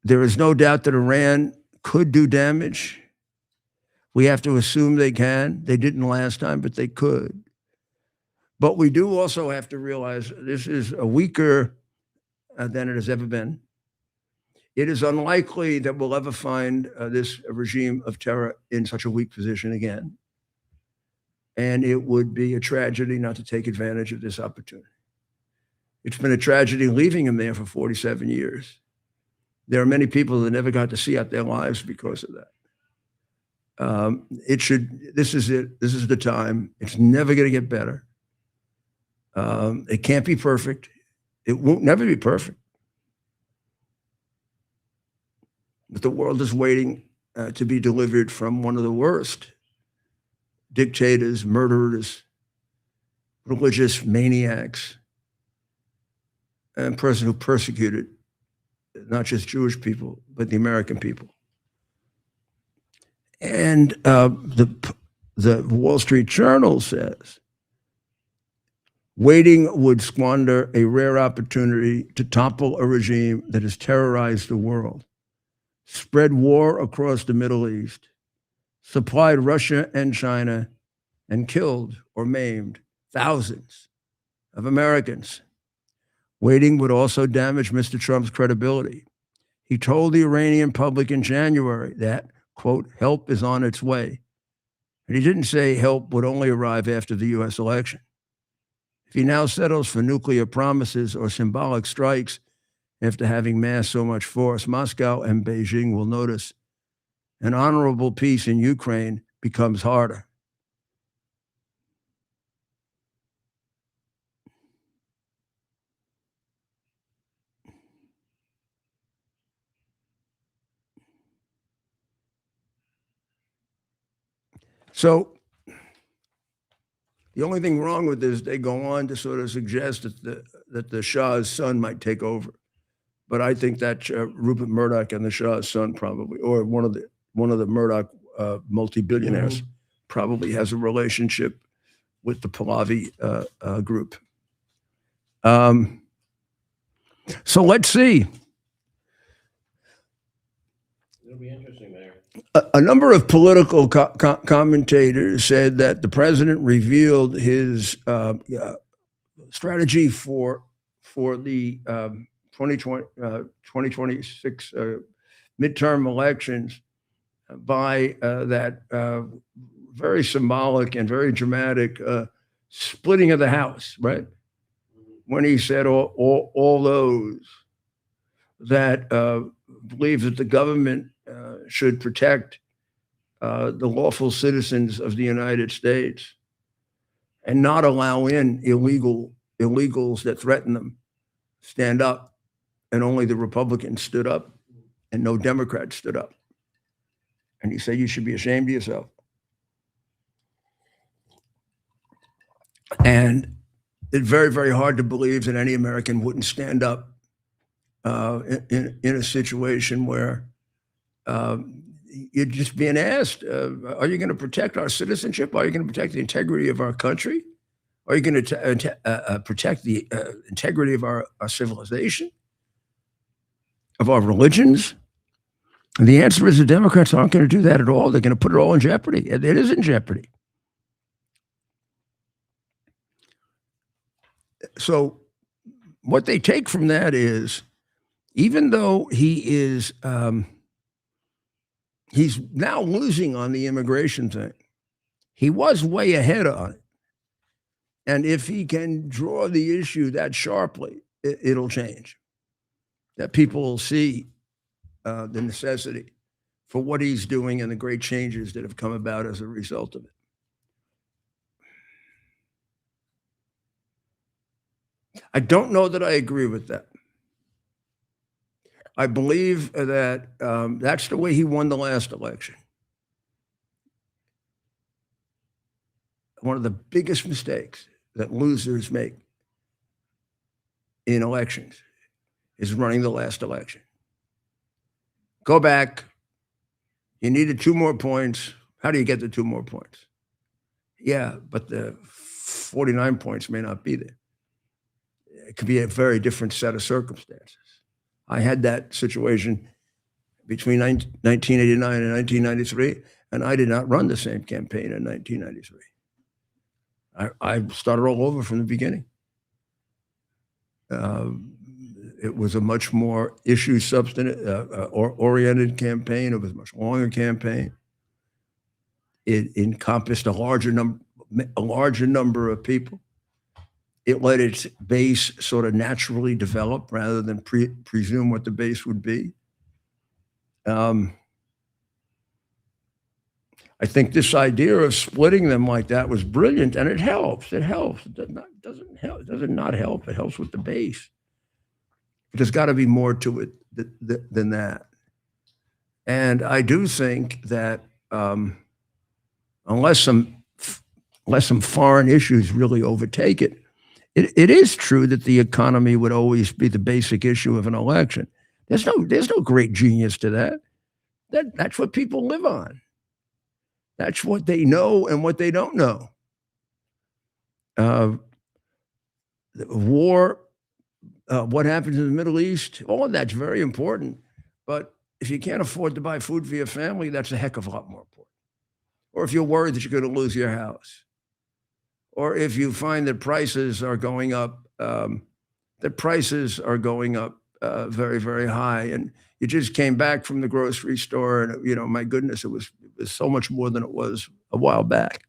There is no doubt that Iran could do damage. We have to assume they can. They didn't last time, but they could. But we do also have to realize this is a weaker than it has ever been. It is unlikely that we'll ever find this regime of terror in such a weak position again. And it would be a tragedy not to take advantage of this opportunity. It's been a tragedy leaving him there for 47 years. There are many people that never got to see out their lives because of that. This is it. This is the time. It's never going to get better. It can't be perfect. It won't never be perfect. But the world is waiting to be delivered from one of the worst dictators, murderers, religious maniacs, and a person who persecuted not just Jewish people, but the American people. And the Wall Street Journal says waiting would squander a rare opportunity to topple a regime that has terrorized the world, spread war across the Middle East, supplied Russia and China, and killed or maimed thousands of Americans. Waiting would also damage Mr. Trump's credibility. He told the Iranian public in January that, quote, help is on its way. And he didn't say help would only arrive after the U.S. election. If he now settles for nuclear promises or symbolic strikes after having massed so much force, Moscow and Beijing will notice an honorable peace in Ukraine becomes harder. So the only thing wrong with this, they go on to sort of suggest that the Shah's son might take over. But I think that Rupert Murdoch and the Shah's son probably, or one of the Murdoch multi-billionaires, probably has a relationship with the Pahlavi group. So let's see. It'll be interesting there. A number of political commentators said that the president revealed his strategy for the 2026 midterm elections by that very symbolic and very dramatic splitting of the House, right? When he said all those that believe that the government should protect the lawful citizens of the United States and not allow in illegals that threaten them, stand up, and only the Republicans stood up and no Democrats stood up. And he said, you should be ashamed of yourself. And it's very, very hard to believe that any American wouldn't stand up in a situation where you're just being asked, are you going to protect our citizenship? Are you going to protect the integrity of our country? Are you going to protect the integrity of our civilization, of our religions? And the answer is the Democrats aren't going to do that at all. They're going to put it all in jeopardy. It is in jeopardy. So what they take from that is, even though he is, he's now losing on the immigration thing, he was way ahead on it. And if he can draw the issue that sharply, it'll change. That people will see the necessity for what he's doing and the great changes that have come about as a result of it. I don't know that I agree with that. I believe that that's the way he won the last election. One of the biggest mistakes that losers make in elections is running the last election. Go back. You needed 2 more points. How do you get the 2 more points? Yeah, but the 49 points may not be there. It could be a very different set of circumstances. I had that situation between 1989 and 1993, and I did not run the same campaign in 1993. I started all over from the beginning. It was a much more issue oriented campaign. It was a much longer campaign. It encompassed a larger number of people. It let its base sort of naturally develop rather than presume what the base would be. I think this idea of splitting them like that was brilliant, and it helps. It helps. It doesn't help. It doesn't not help. It helps with the base. But there's got to be more to it than that. And I do think that unless some foreign issues really overtake it, it is true that the economy would always be the basic issue of an election. There's no great genius to that. That's what people live on. That's what they know and what they don't know. War, what happens in the Middle East, all of that's very important. But if you can't afford to buy food for your family, that's a heck of a lot more important. Or if you're worried that you're going to lose your house, or if you find that prices are going up, very, very high, and you just came back from the grocery store, and my goodness, it was so much more than it was a while back.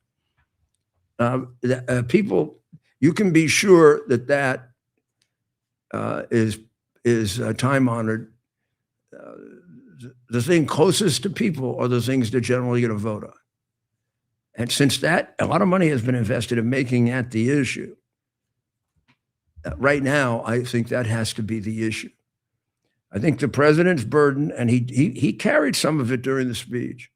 People, you can be sure that is time honored. The thing closest to people are the things they're generally going to vote on. And since that, a lot of money has been invested in making that the issue. Right now, I think that has to be the issue. I think the president's burden, and he carried some of it during the speech,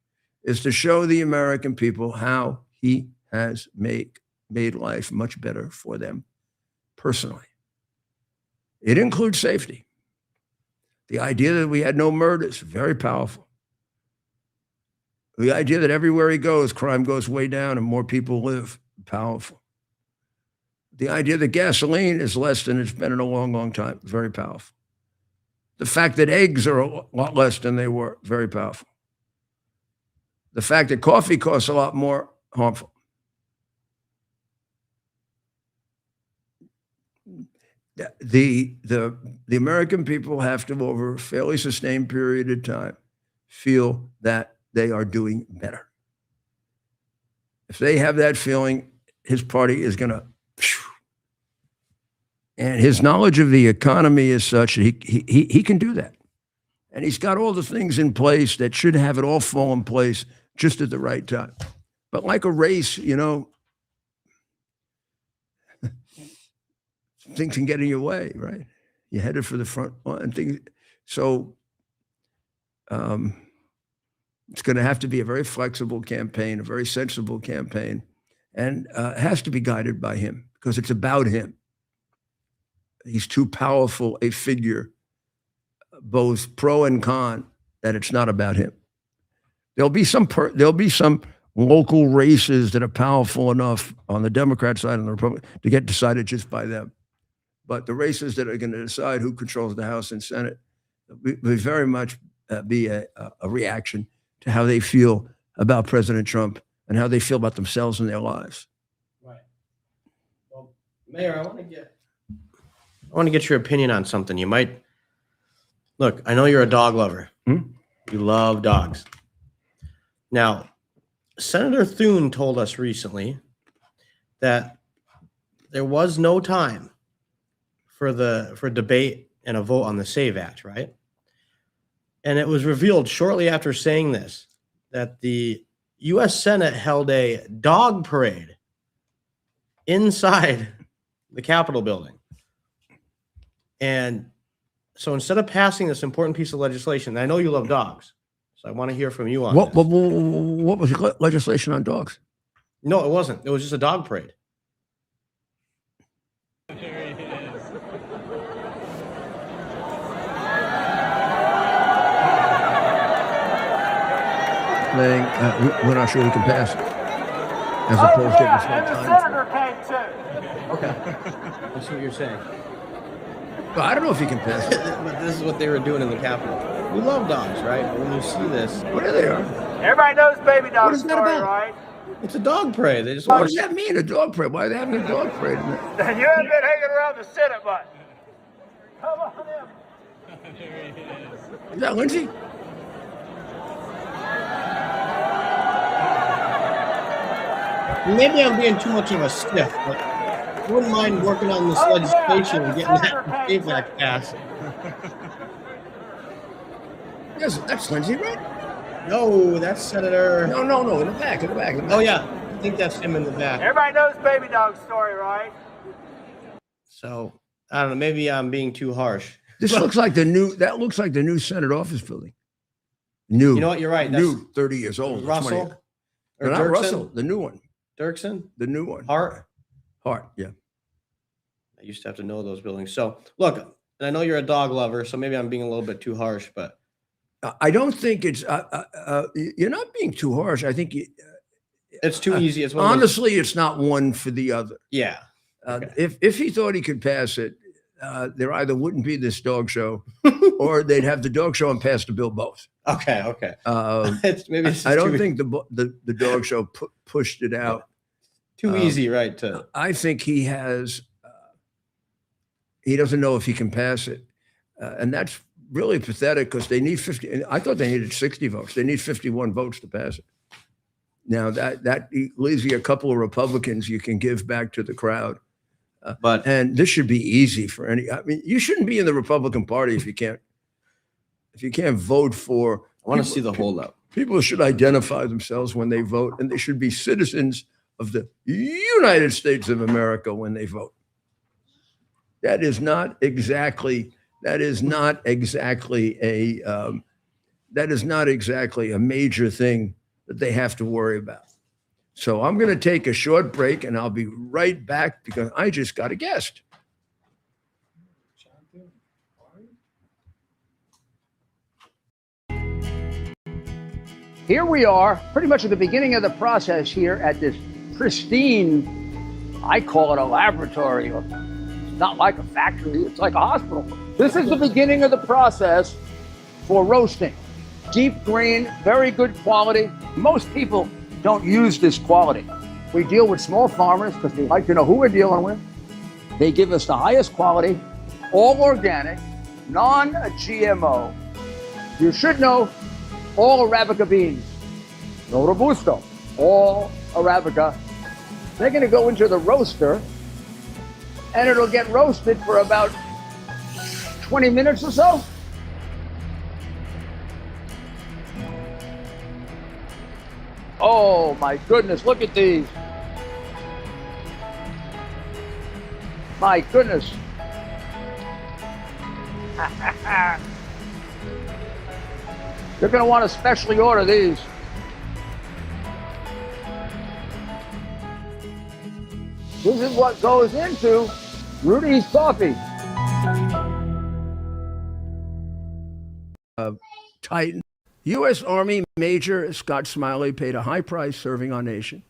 is to show the American people how he has made life much better for them personally. It includes safety. The idea that we had no murders, very powerful. The idea that everywhere he goes, crime goes way down and more people live, powerful. The idea that gasoline is less than it's been in a long, long time, very powerful. The fact that eggs are a lot less than they were, very powerful. The fact that coffee costs a lot more, harmful. The American people have to, over a fairly sustained period of time, feel that they are doing better. If they have that feeling, his party is going to, and his knowledge of the economy is such that he can do that. And he's got all the things in place that should have it all fall in place just at the right time. But like a race, things can get in your way, right? You're headed for the front line. Things, so it's going to have to be a very flexible campaign, a very sensible campaign, and it has to be guided by him because it's about him. He's too powerful a figure, both pro and con, that it's not about him. There'll be some local races that are powerful enough on the Democrat side and the Republican to get decided just by them. But the races that are going to decide who controls the House and Senate will very much be a reaction to how they feel about President Trump and how they feel about themselves and their lives. Right. Well, Mayor, I want to get your opinion on something. You might look. I know you're a dog lover. You love dogs. Now, Senator Thune told us recently that there was no time for debate and a vote on the SAVE Act, right? And it was revealed shortly after saying this that the U.S. Senate held a dog parade inside the Capitol building. And so instead of passing this important piece of legislation, I know you love dogs, so I want to hear from you on this. What was the legislation on dogs? No, it wasn't. It was just a dog parade. There he is. We're not sure we can pass it. As opposed to this and the time. senator came too. Okay. That's what you're saying. But I don't know if you can pass it. But this is what they were doing in the Capitol. We love dogs, right? But when you see this, Whatever they are. Everybody knows baby What dog is that story, about? right? it's a dog parade. They just What want does that mean, a dog parade? Why are they having a dog parade? You haven't been hanging around the Senate much. Come on in. There he is. Is that Lindsay? Maybe I'm being too much of a stiff, but I wouldn't mind working on this legislation and getting that SAVE Act passed. Yes, that's Lindsay, right? No, that's Senator. No, in the back. Oh yeah, I think that's him in the back. Everybody knows baby dog story, right? So I don't know. Maybe I'm being too harsh. This looks like the new Senate office building. New. You know what? You're right. New, 30 years old. 20. Russell or No, not Dirksen? Russell, the new one. Dirksen? The new one. Hart? Hart, yeah. I used to have to know those buildings. So look, and I know you're a dog lover, so maybe I'm being a little bit too harsh, but I don't think it's, you're not being too harsh. I think it's too easy. It's one of those- honestly, it's not one for the other. yeah. Okay. If he thought he could pass it, there either wouldn't be this dog show or they'd have the dog show and pass the bill both. Okay. Maybe it's I don't too, think the dog show pushed it out. too easy, right? I think he has, he doesn't know if he can pass it. And that's really pathetic because they need 50. I thought they needed 60 votes. They need 51 votes to pass it. Now that leaves you a couple of Republicans you can give back to the crowd. And this should be easy for any, I mean, you shouldn't be in the Republican Party if you can't vote for. I want to see the holdup. People should identify themselves when they vote, and they should be citizens of the United States of America when they vote. That is not exactly a major thing that they have to worry about. So I'm going to take a short break and I'll be right back because I just got a guest. Here we are, pretty much at the beginning of the process here at this pristine, I call it a laboratory. It's not like a factory, it's like a hospital. This is the beginning of the process for roasting. Deep grain, very good quality. Most people don't use this quality. We deal with small farmers because they like to know who we're dealing with. They give us the highest quality, all organic, non-GMO. You should know all Arabica beans, no Robusto, all Arabica. They're gonna go into the roaster and it'll get roasted for about 20 minutes or so. Oh my goodness, look at these. My goodness. You're going to want to specially order these. This is what goes into Rudy's coffee. Titan. U.S. Army Major Scott Smiley paid a high price serving our nation.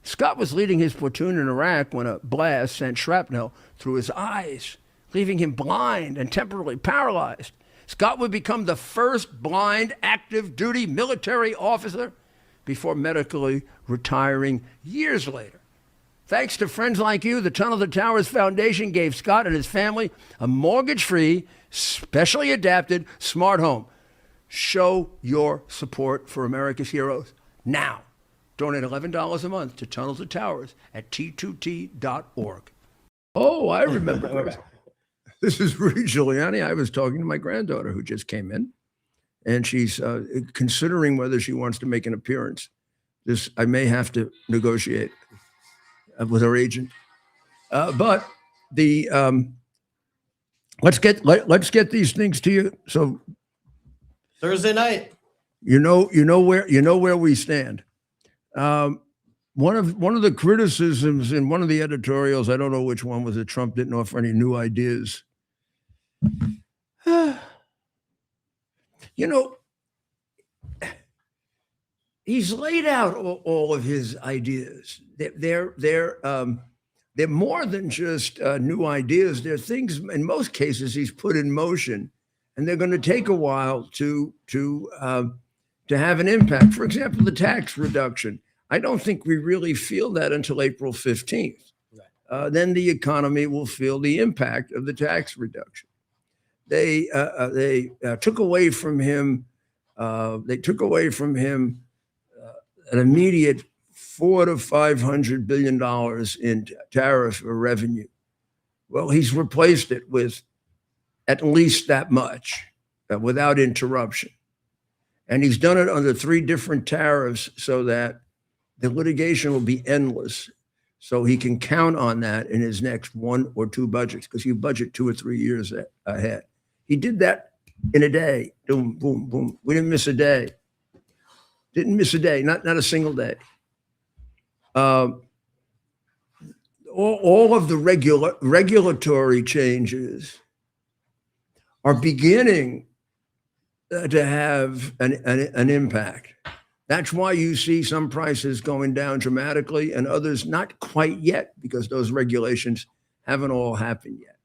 Scott was leading his platoon in Iraq when a blast sent shrapnel through his eyes, leaving him blind and temporarily paralyzed. Scott would become the first blind active duty military officer before medically retiring years later. Thanks to friends like you, the Tunnel to Towers Foundation gave Scott and his family a mortgage-free, specially adapted smart home. Show your support for America's heroes now. Donate $11 a month to Tunnel to Towers at T2T.org. Oh, I remember this. This is Rudy Giuliani. I was talking to my granddaughter who just came in, and she's considering whether she wants to make an appearance. I may have to negotiate with her agent, but let's get these things to you. So Thursday night. You know where we stand. One of the criticisms in one of the editorials, I don't know which one, was that Trump didn't offer any new ideas. He's laid out all of his ideas. They're more than just new ideas. They're things, in most cases, he's put in motion, and they're going to take a while to have an impact. For example, the tax reduction. I don't think we really feel that until April 15th. Right. Then the economy will feel the impact of the tax reduction. They took away from him. They took away from him an immediate $400 to $500 billion in tariff revenue. Well, he's replaced it with at least that much without interruption. And he's done it under 3 different tariffs so that the litigation will be endless. So he can count on that in his next 1 or 2 budgets, because you budget 2 or 3 years ahead. He did that in a day. Boom, boom, boom. We didn't miss a day. Didn't miss a day, not a single day. All of the regulatory changes are beginning to have an impact. That's why you see some prices going down dramatically and others not quite yet, because those regulations haven't all happened yet.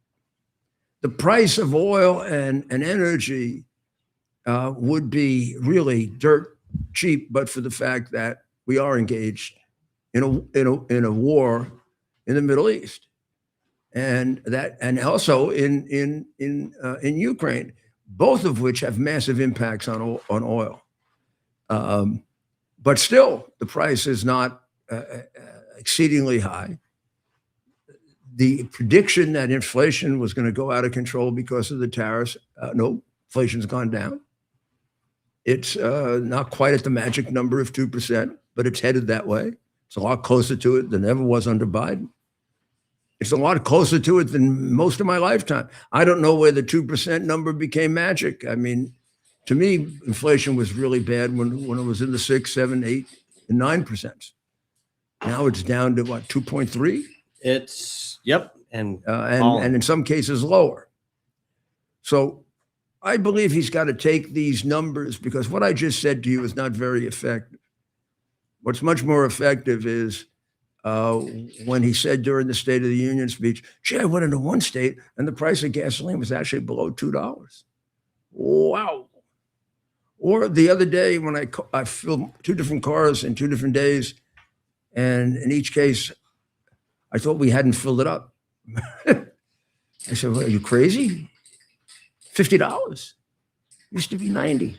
The price of oil and energy would be really dirt cheap, but for the fact that we are engaged in a war in the Middle East, and also in Ukraine, both of which have massive impacts on oil. But still, the price is not exceedingly high. The prediction that inflation was going to go out of control because of the tariffs, no, inflation's gone down. It's not quite at the magic number of 2%, but it's headed that way. It's a lot closer to it than ever was under Biden. It's a lot closer to it than most of my lifetime. I don't know where the 2% number became magic. I mean, to me, inflation was really bad when it was in the 6, 7, 8, and 9%. Now it's down to what, 2.3? It's yep, and in some cases lower. So I believe he's got to take these numbers, because what I just said to you is not very effective. What's much more effective is when he said during the State of the Union speech, gee, I went into one state and the price of gasoline was actually below $2. Wow. Or the other day when I filled 2 different cars in 2 different days, and in each case, I thought we hadn't filled it up. I said, well, are you crazy? $50. Used to be 90.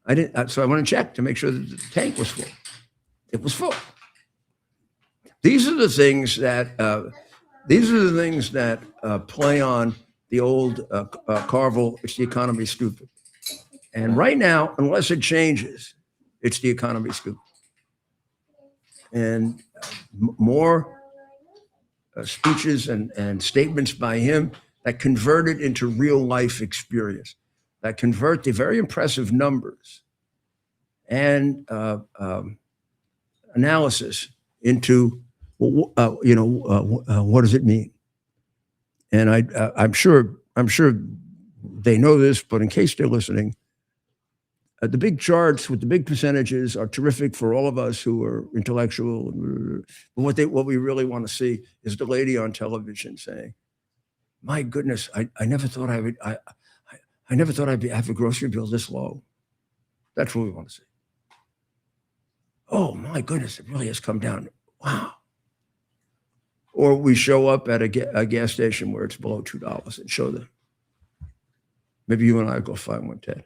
I didn't, so I went and checked to make sure that the tank was full. It was full. These are the things that play on the old Carvel. It's the economy stupid. And right now, unless it changes, it's the economy stupid. And more speeches and statements by him that convert it into real life experience, that convert the very impressive numbers and analysis into, what does it mean? And I'm sure they know this, but in case they're listening, the big charts with the big percentages are terrific for all of us who are intellectual. But what we really want to see is the lady on television saying, "My goodness, I never thought I never thought I'd have a grocery bill this low." That's what we want to see. Oh my goodness, it really has come down. Wow. Or we show up at a gas station where it's below $2 and show them. Maybe you and I will go find one, Ted.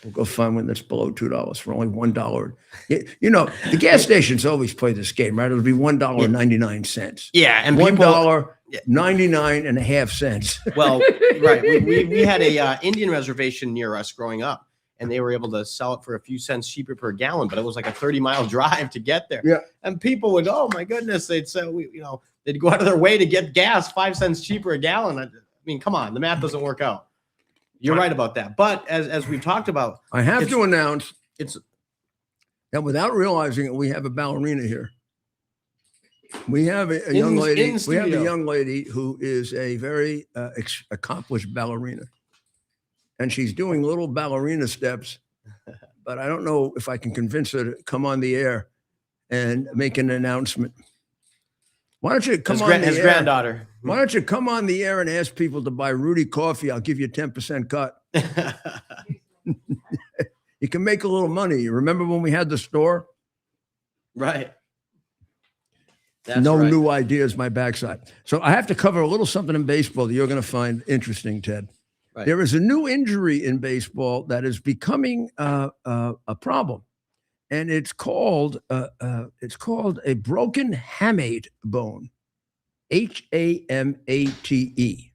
We'll go find one that's below $2 for only $1. You know, the gas stations always play this game, right? It'll be $1.99. Yeah, and $1.99.5. Well, right. We had a Indian reservation near us growing up, and they were able to sell it for a few cents cheaper per gallon, but it was like a 30-mile drive to get there. Yeah. And people would, oh my goodness, they'd say, they'd go out of their way to get gas 5 cents cheaper a gallon. I mean, come on, the math doesn't work out. You're right about that. But as we've talked about, I have to announce that without realizing it, we have a ballerina here. We have a young lady. We have a young lady who is a very accomplished ballerina, and she's doing little ballerina steps. But I don't know if I can convince her to come on the air and make an announcement. Why don't you come on the air? His granddaughter. Why don't you come on the air and ask people to buy Rudy coffee? I'll give you a 10% cut. You can make a little money. You remember when we had the store? Right. That's no right. New ideas, my backside. So I have to cover a little something in baseball that you're going to find interesting, Ted. Right. There is a new injury in baseball that is becoming a problem, and it's called a broken hamate bone, Hamate.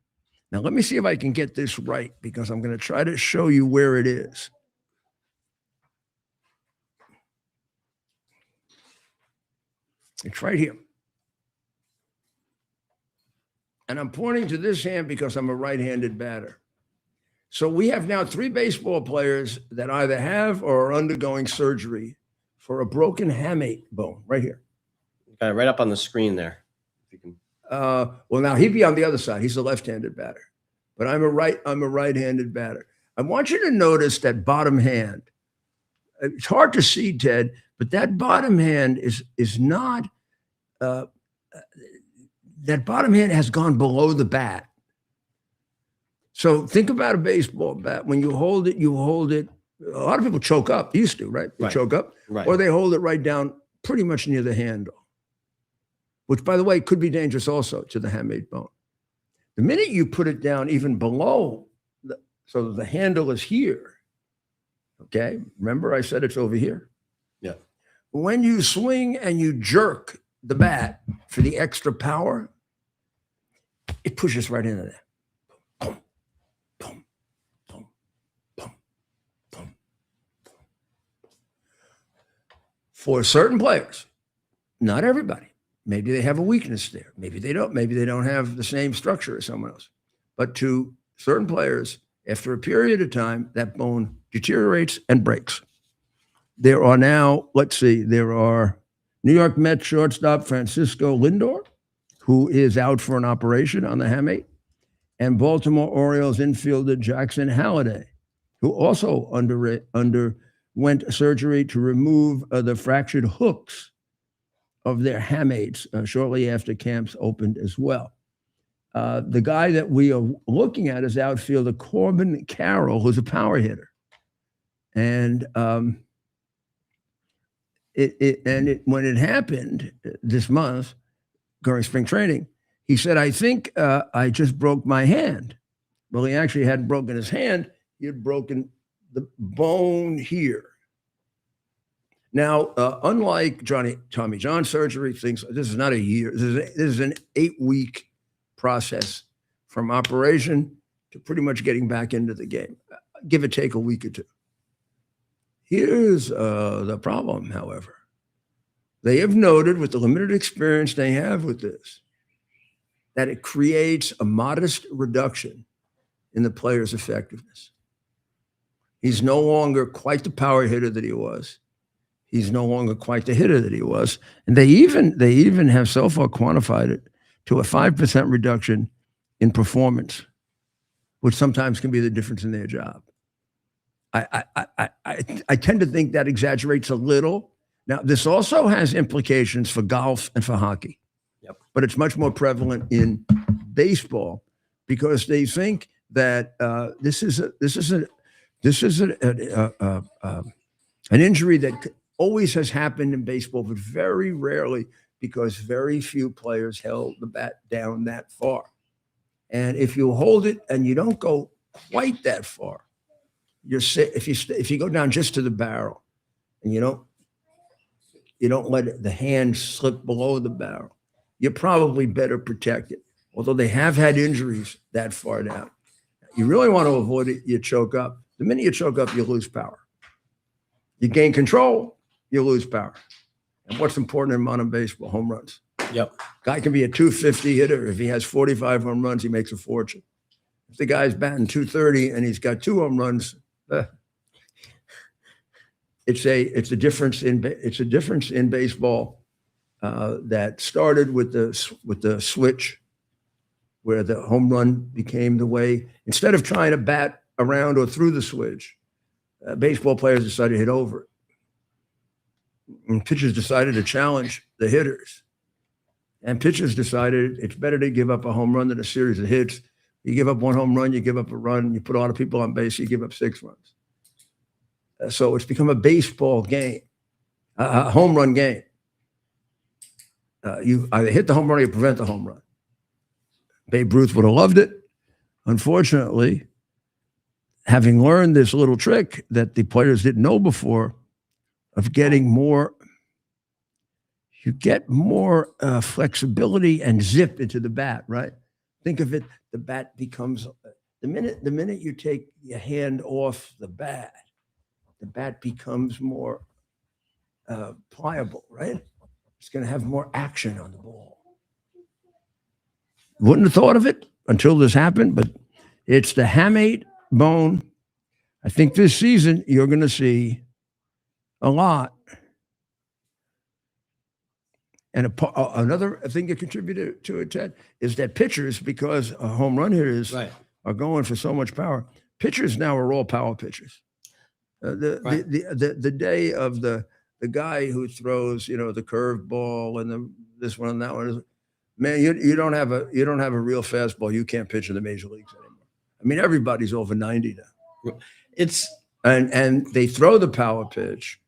Now let me see if I can get this right, because I'm going to try to show you where it is. It's right here. And I'm pointing to this hand because I'm a right-handed batter. So we have now 3 baseball players that either have or are undergoing surgery for a broken hamate bone right here. Got it right up on the screen there. If you can. Well, now he'd be on the other side. He's a left-handed batter, but I'm a right-handed batter. I want you to notice that bottom hand. It's hard to see, Ted, but that bottom hand is not. That bottom hand has gone below the bat. So think about a baseball bat. When you hold it, a lot of people choke up, used to, right? They choke up, Right. or they hold it right down pretty much near the handle, which, by the way, could be dangerous also to the hamate bone. The minute you put it down even below, so that the handle is here, okay? Remember I said it's over here? Yeah. When you swing and you jerk the bat for the extra power, it pushes right into there. Boom, boom, boom, boom, boom. For certain players, not everybody. Maybe they have a weakness there. Maybe they don't. Maybe they don't have the same structure as someone else. But to certain players, after a period of time, that bone deteriorates and breaks. There are now, there are New York Mets shortstop Francisco Lindor, who is out for an operation on the hamate, and Baltimore Orioles infielder Jackson Halliday, who also underwent surgery to remove the fractured hooks of their hamates shortly after camps opened as well. The guy that we are looking at is outfielder Corbin Carroll, who's a power hitter. And when it happened this month during spring training, he said, I think I just broke my hand. Well, he actually hadn't broken his hand. He had broken the bone here. Now, unlike Tommy John surgery, this is not a year. This is an 8-week process from operation to pretty much getting back into the game. Give or take a week or two. Here's the problem, however. They have noted, with the limited experience they have with this, that it creates a modest reduction in the player's effectiveness. He's no longer quite the power hitter that he was. He's no longer quite the hitter that he was. And they even have so far quantified it to a 5% reduction in performance, which sometimes can be the difference in their job. I tend to think that exaggerates a little. Now, this also has implications for golf and for hockey. Yep. But it's much more prevalent in baseball because they think that this is an injury that always has happened in baseball, but very rarely, because very few players held the bat down that far. And if you hold it and you don't go quite that far, if you go down just to the barrel and you don't let the hand slip below the barrel, you're probably better protected. Although they have had injuries that far down. You really want to avoid it, you choke up. The minute you choke up, you lose power. You gain control, you lose power. And what's important in modern baseball? Home runs. Yep. Guy can be a 250 hitter. If he has 45 home runs, he makes a fortune. If the guy's batting 230 and he's got 2 home runs, it's a difference in baseball that started with the switch, where the home run became the way. Instead of trying to bat around or through the switch, baseball players decided to hit over it. And pitchers decided to challenge the hitters. And pitchers decided it's better to give up a home run than a series of hits. You give up 1 home run, you give up a run, you put a lot of people on base, you give up 6 runs. So it's become a baseball game, a home run game. You either hit the home run or you prevent the home run. Babe Ruth would have loved it. Unfortunately, having learned this little trick that the players didn't know before, of getting more, you get more flexibility and zip into the bat, right? Think of it, the bat becomes, the minute you take your hand off the bat becomes more pliable, right? It's going to have more action on the ball. Wouldn't have thought of it until this happened, but it's the hamate bone. I think this season you're going to see a lot. And another thing that contributed to it, Ted, is that pitchers, because home run hitters are going for so much power, pitchers now are all power pitchers. The day of the guy who throws, the curveball and this one and that one, man, you don't have a real fastball. You can't pitch in the major leagues anymore. I mean, everybody's over 90 now. And they throw the power pitch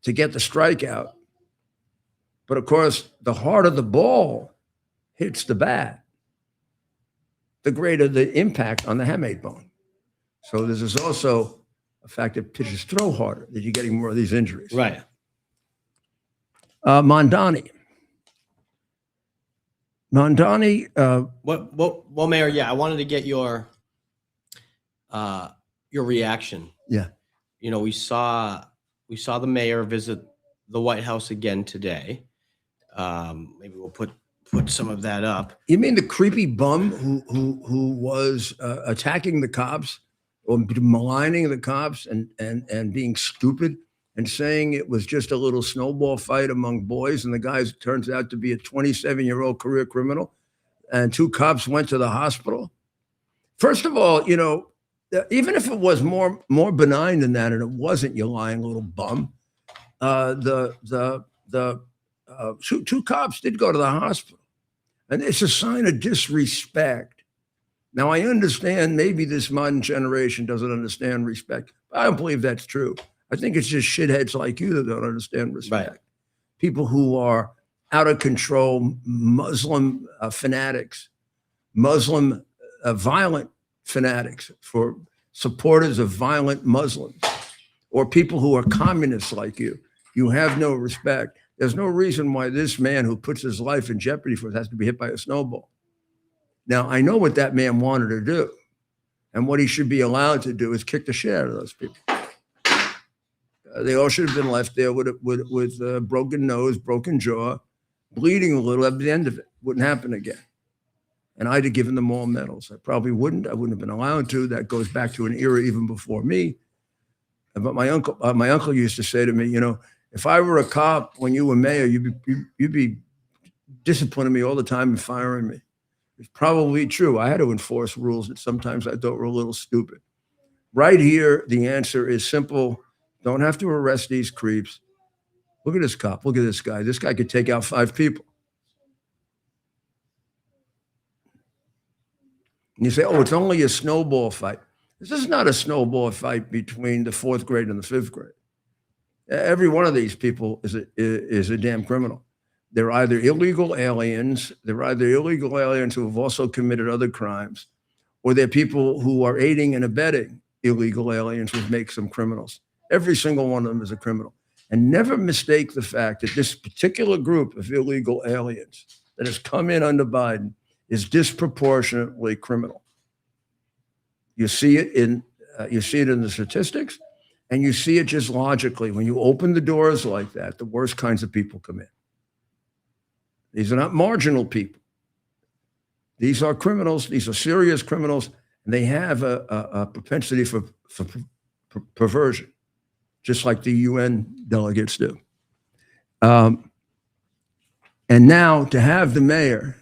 to get the strikeout. But of course, the harder the ball hits the bat, the greater the impact on the hamate bone. So there's also a fact that pitchers throw harder, that you're getting more of these injuries. Right. Mondani. Well, Mayor, yeah, I wanted to get your reaction. Yeah. We saw the mayor visit the White House again today. Maybe we'll put some of that up. You mean the creepy bum who was attacking the cops or maligning the cops and being stupid and saying it was just a little snowball fight among boys, and the guy turns out to be a 27-year-old career criminal, and 2 cops went to the hospital? First of all, even if it was more benign than that, and it wasn't, you lying little bum, two cops did go to the hospital, and it's a sign of disrespect. Now, I understand maybe this modern generation doesn't understand respect. I don't believe that's true. I think it's just shitheads like you that don't understand respect. Right. People who are out of control, Muslim fanatics, Muslim violent fanatics, for supporters of violent Muslims, or people who are communists like you. You have no respect. There's no reason why this man who puts his life in jeopardy for it has to be hit by a snowball. Now, I know what that man wanted to do, and what he should be allowed to do is kick the shit out of those people. They all should have been left there with a broken nose, broken jaw, bleeding a little at the end of it. Wouldn't happen again. And I'd have given them all medals. I probably wouldn't. I wouldn't have been allowed to. That goes back to an era even before me. But my uncle used to say to me, if I were a cop when you were mayor, you'd be disciplining me all the time and firing me. It's probably true. I had to enforce rules that sometimes I thought were a little stupid. Right here, the answer is simple. Don't have to arrest these creeps. Look at this cop. Look at this guy. This guy could take out 5 people. And you say, oh, it's only a snowball fight. This is not a snowball fight between the 4th grade and the 5th grade. Every one of these people is a damn criminal. They're either illegal aliens. They're either illegal aliens who have also committed other crimes, or they're people who are aiding and abetting illegal aliens, which makes them criminals. Every single one of them is a criminal. And never mistake the fact that this particular group of illegal aliens that has come in under Biden is disproportionately criminal. You see it in the statistics, and you see it just logically. When you open the doors like that, the worst kinds of people come in. These are not marginal people. These are criminals. These are serious criminals, and they have a propensity for perversion, just like the UN delegates do. And now to have the mayor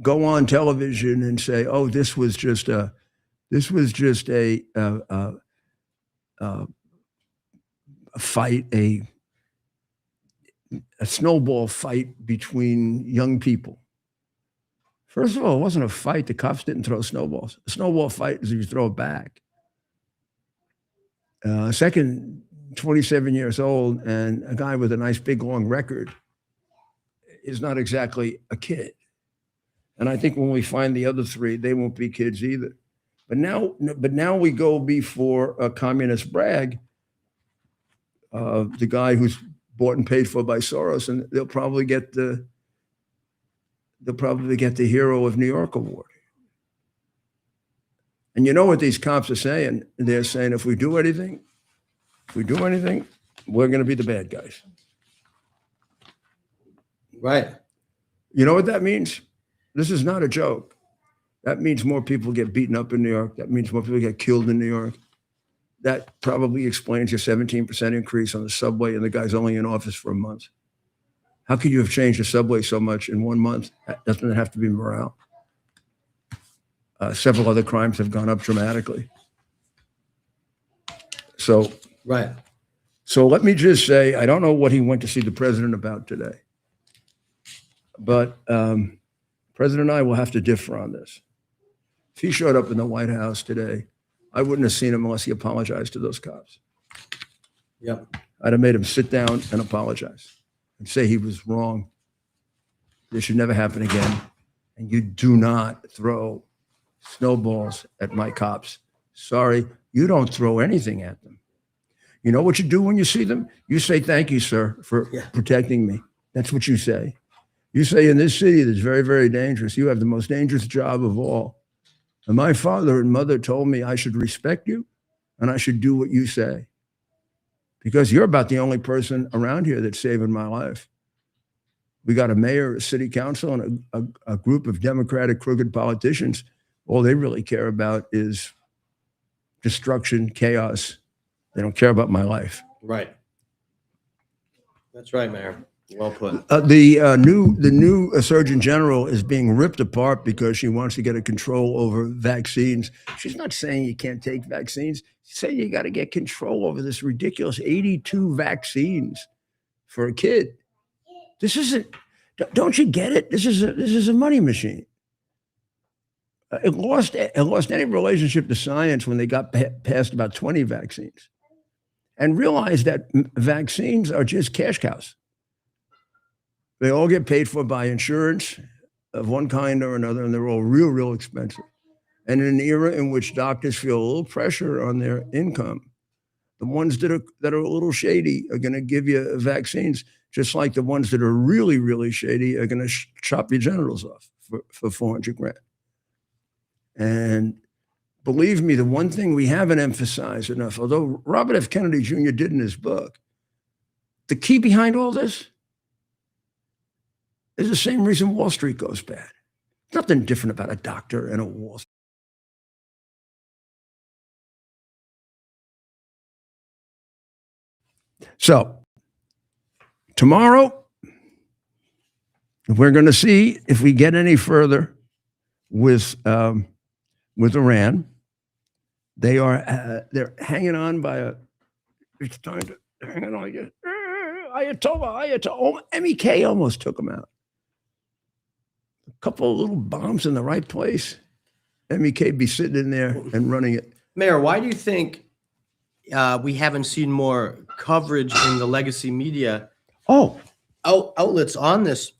go on television and say, "Oh, this was just a fight, a snowball fight between young people." First of all, it wasn't a fight. The cops didn't throw snowballs. A snowball fight is if you throw it back. Second, 27 years old and a guy with a nice big long record is not exactly a kid. And I think when we find the other 3, they won't be kids either. But now we go before a communist brag, the guy who's bought and paid for by Soros, and they'll probably get the Hero of New York award. And you know what these cops are saying? They're saying, if we do anything, we're going to be the bad guys. Right. You know what that means? This is not a joke. That means more people get beaten up in New York. That means more people get killed in New York. That probably explains your 17% increase on the subway, and the guy's only in office for a month. How could you have changed the subway so much in 1 month? Doesn't it have to be morale? Several other crimes have gone up dramatically. So, Right. so let me just say, I don't know what he went to see the president about today, but President and I will have to differ on this. If he showed up in the White House today, I wouldn't have seen him unless he apologized to those cops. Yep. I'd have made him sit down and apologize and say he was wrong. This should never happen again. And you do not throw snowballs at my cops. Sorry, you don't throw anything at them. You know what you do when you see them? You say, thank you, sir, for protecting me. That's what you say. You say, in this city that's very, very dangerous, you have the most dangerous job of all. And my father and mother told me I should respect you and I should do what you say. Because you're about the only person around here that's saving my life. We got a mayor, a city council, and a group of Democratic crooked politicians. All they really care about is destruction, chaos. They don't care about my life. Right. That's right, Mayor. Well put. The new Surgeon General is being ripped apart because she wants to get a control over vaccines. She's not saying you can't take vaccines. She's saying you got to get control over this ridiculous 82 vaccines for a kid. This isn't. Don't you get it? This is a money machine. It lost any relationship to science when they got past about 20 vaccines, and realized that vaccines are just cash cows. They all get paid for by insurance of one kind or another, and they're all real expensive. And in an era in which doctors feel a little pressure on their income, the ones that are a little shady are going to give you vaccines, just like the ones that are really shady are going to chop your genitals off for 400 grand. And believe me, the one thing we haven't emphasized enough, although Robert F. Kennedy Jr. did in his book, the key behind all this is the same reason Wall Street goes bad. Nothing different about a doctor and a Wall Street. So tomorrow, we're going to see if we get any further with Iran. They're hanging on by a. It's time to hang on again. Ayatollah. MEK almost took them out. A couple of little bombs in the right place. MEK be sitting in there and running it. Mayor, why do you think we haven't seen more coverage in the legacy media outlets on this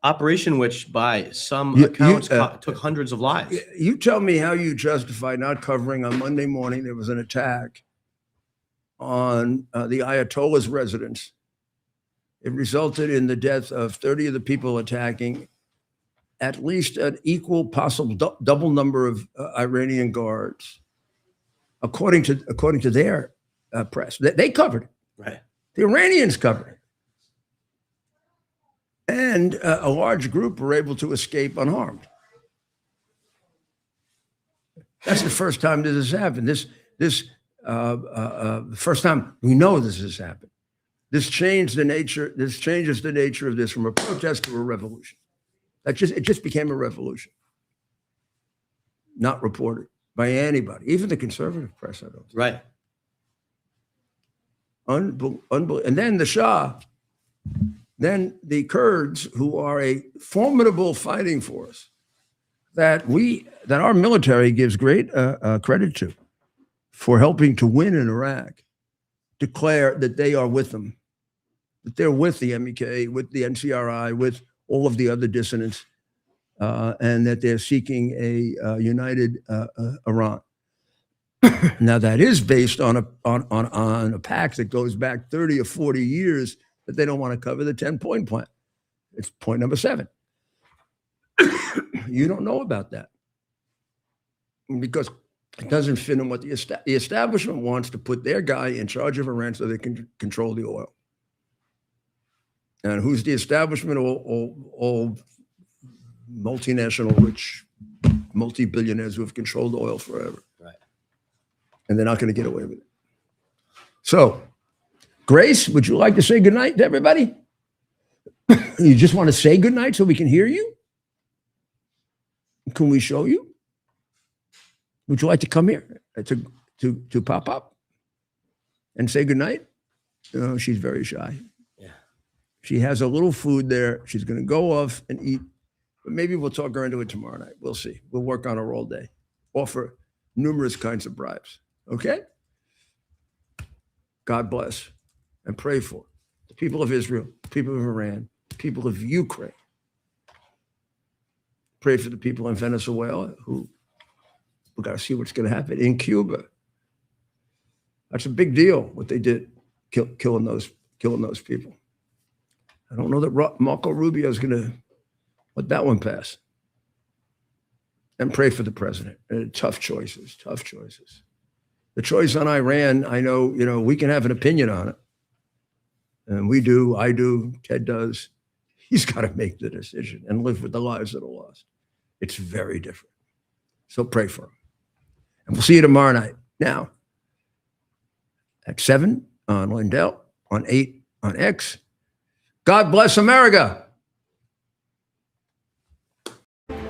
operation, which by some accounts took hundreds of lives? You tell me how you justify not covering on Monday morning there was an attack on the Ayatollah's residence. It resulted in the death of 30 of the people attacking, at least an equal, possible double number of Iranian guards, according to their press. They covered it. Right. The Iranians covered it. And a large group were able to escape unharmed. That's the first time this has happened. The first time we know this has happened. This changes the nature of this from a protest to a revolution. It just became a revolution. Not reported by anybody, even the conservative press, I don't think. Right. Unbelievable. And then the Shah, then the Kurds, who are a formidable fighting force that our military gives great credit to for helping to win in Iraq, declare that they are with them, that they're with the MEK, with the NCRI, with all of the other dissidents, and that they're seeking a united Iran. Now that is based on a pact that goes back 30 or 40 years that they don't want to cover the 10-point plan. It's point number 7. You don't know about that because it doesn't fit in what the establishment wants to put their guy in charge of Iran so they can control the oil. And who's the establishment? All multinational rich multi-billionaires who have controlled oil forever. Right. And they're not going to get away with it. So, Grace, would you like to say goodnight to everybody? You just want to say goodnight so we can hear you? Can we show you? Would you like to come here to pop up and say goodnight? No, she's very shy. Yeah. She has a little food there. She's going to go off and eat. But maybe we'll talk her into it tomorrow night. We'll see. We'll work on her all day. Offer numerous kinds of bribes. Okay? God bless and pray for the people of Israel, the people of Iran, the people of Ukraine. Pray for the people in Venezuela who we got to see what's going to happen in Cuba. That's a big deal what they did, killing those people. I don't know that Marco Rubio is going to let that one pass. And pray for the president. Tough choices. The choice on Iran, I know, we can have an opinion on it. And we do, I do, Ted does. He's got to make the decision and live with the lives that are lost. It's very different. So pray for him. And we'll see you tomorrow night. Now, at 7 on Lindell, on 8 on X. God bless America.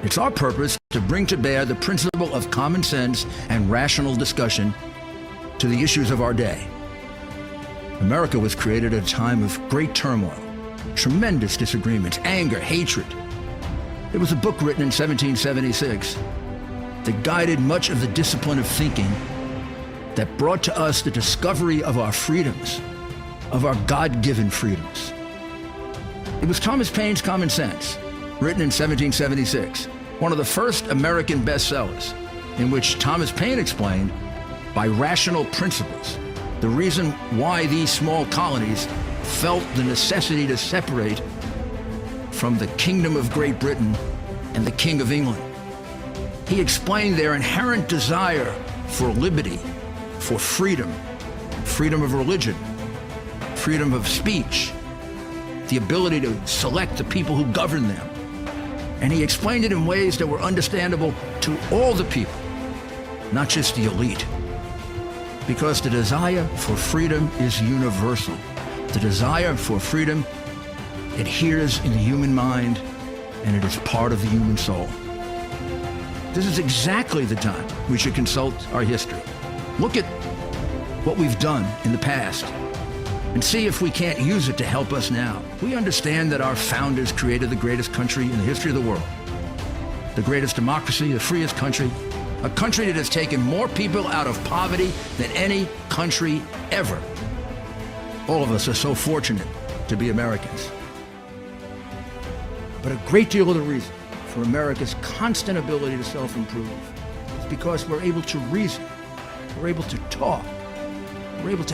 It's our purpose to bring to bear the principle of common sense and rational discussion to the issues of our day. America was created at a time of great turmoil, tremendous disagreements, anger, hatred. There was a book written in 1776 that guided much of the discipline of thinking that brought to us the discovery of our freedoms, of our God-given freedoms. It was Thomas Paine's Common Sense, written in 1776, one of the first American bestsellers, in which Thomas Paine explained, by rational principles, the reason why these small colonies felt the necessity to separate from the Kingdom of Great Britain and the King of England. He explained their inherent desire for liberty, for freedom, freedom of religion, freedom of speech, the ability to select the people who govern them. And he explained it in ways that were understandable to all the people, not just the elite. Because the desire for freedom is universal. The desire for freedom adheres in the human mind, and it is part of the human soul. This is exactly the time we should consult our history. Look at what we've done in the past and see if we can't use it to help us now. We understand that our founders created the greatest country in the history of the world, the greatest democracy, the freest country, a country that has taken more people out of poverty than any country ever. All of us are so fortunate to be Americans. But a great deal of the reason for America's constant ability to self-improve is because we're able to reason, we're able to talk, we're able to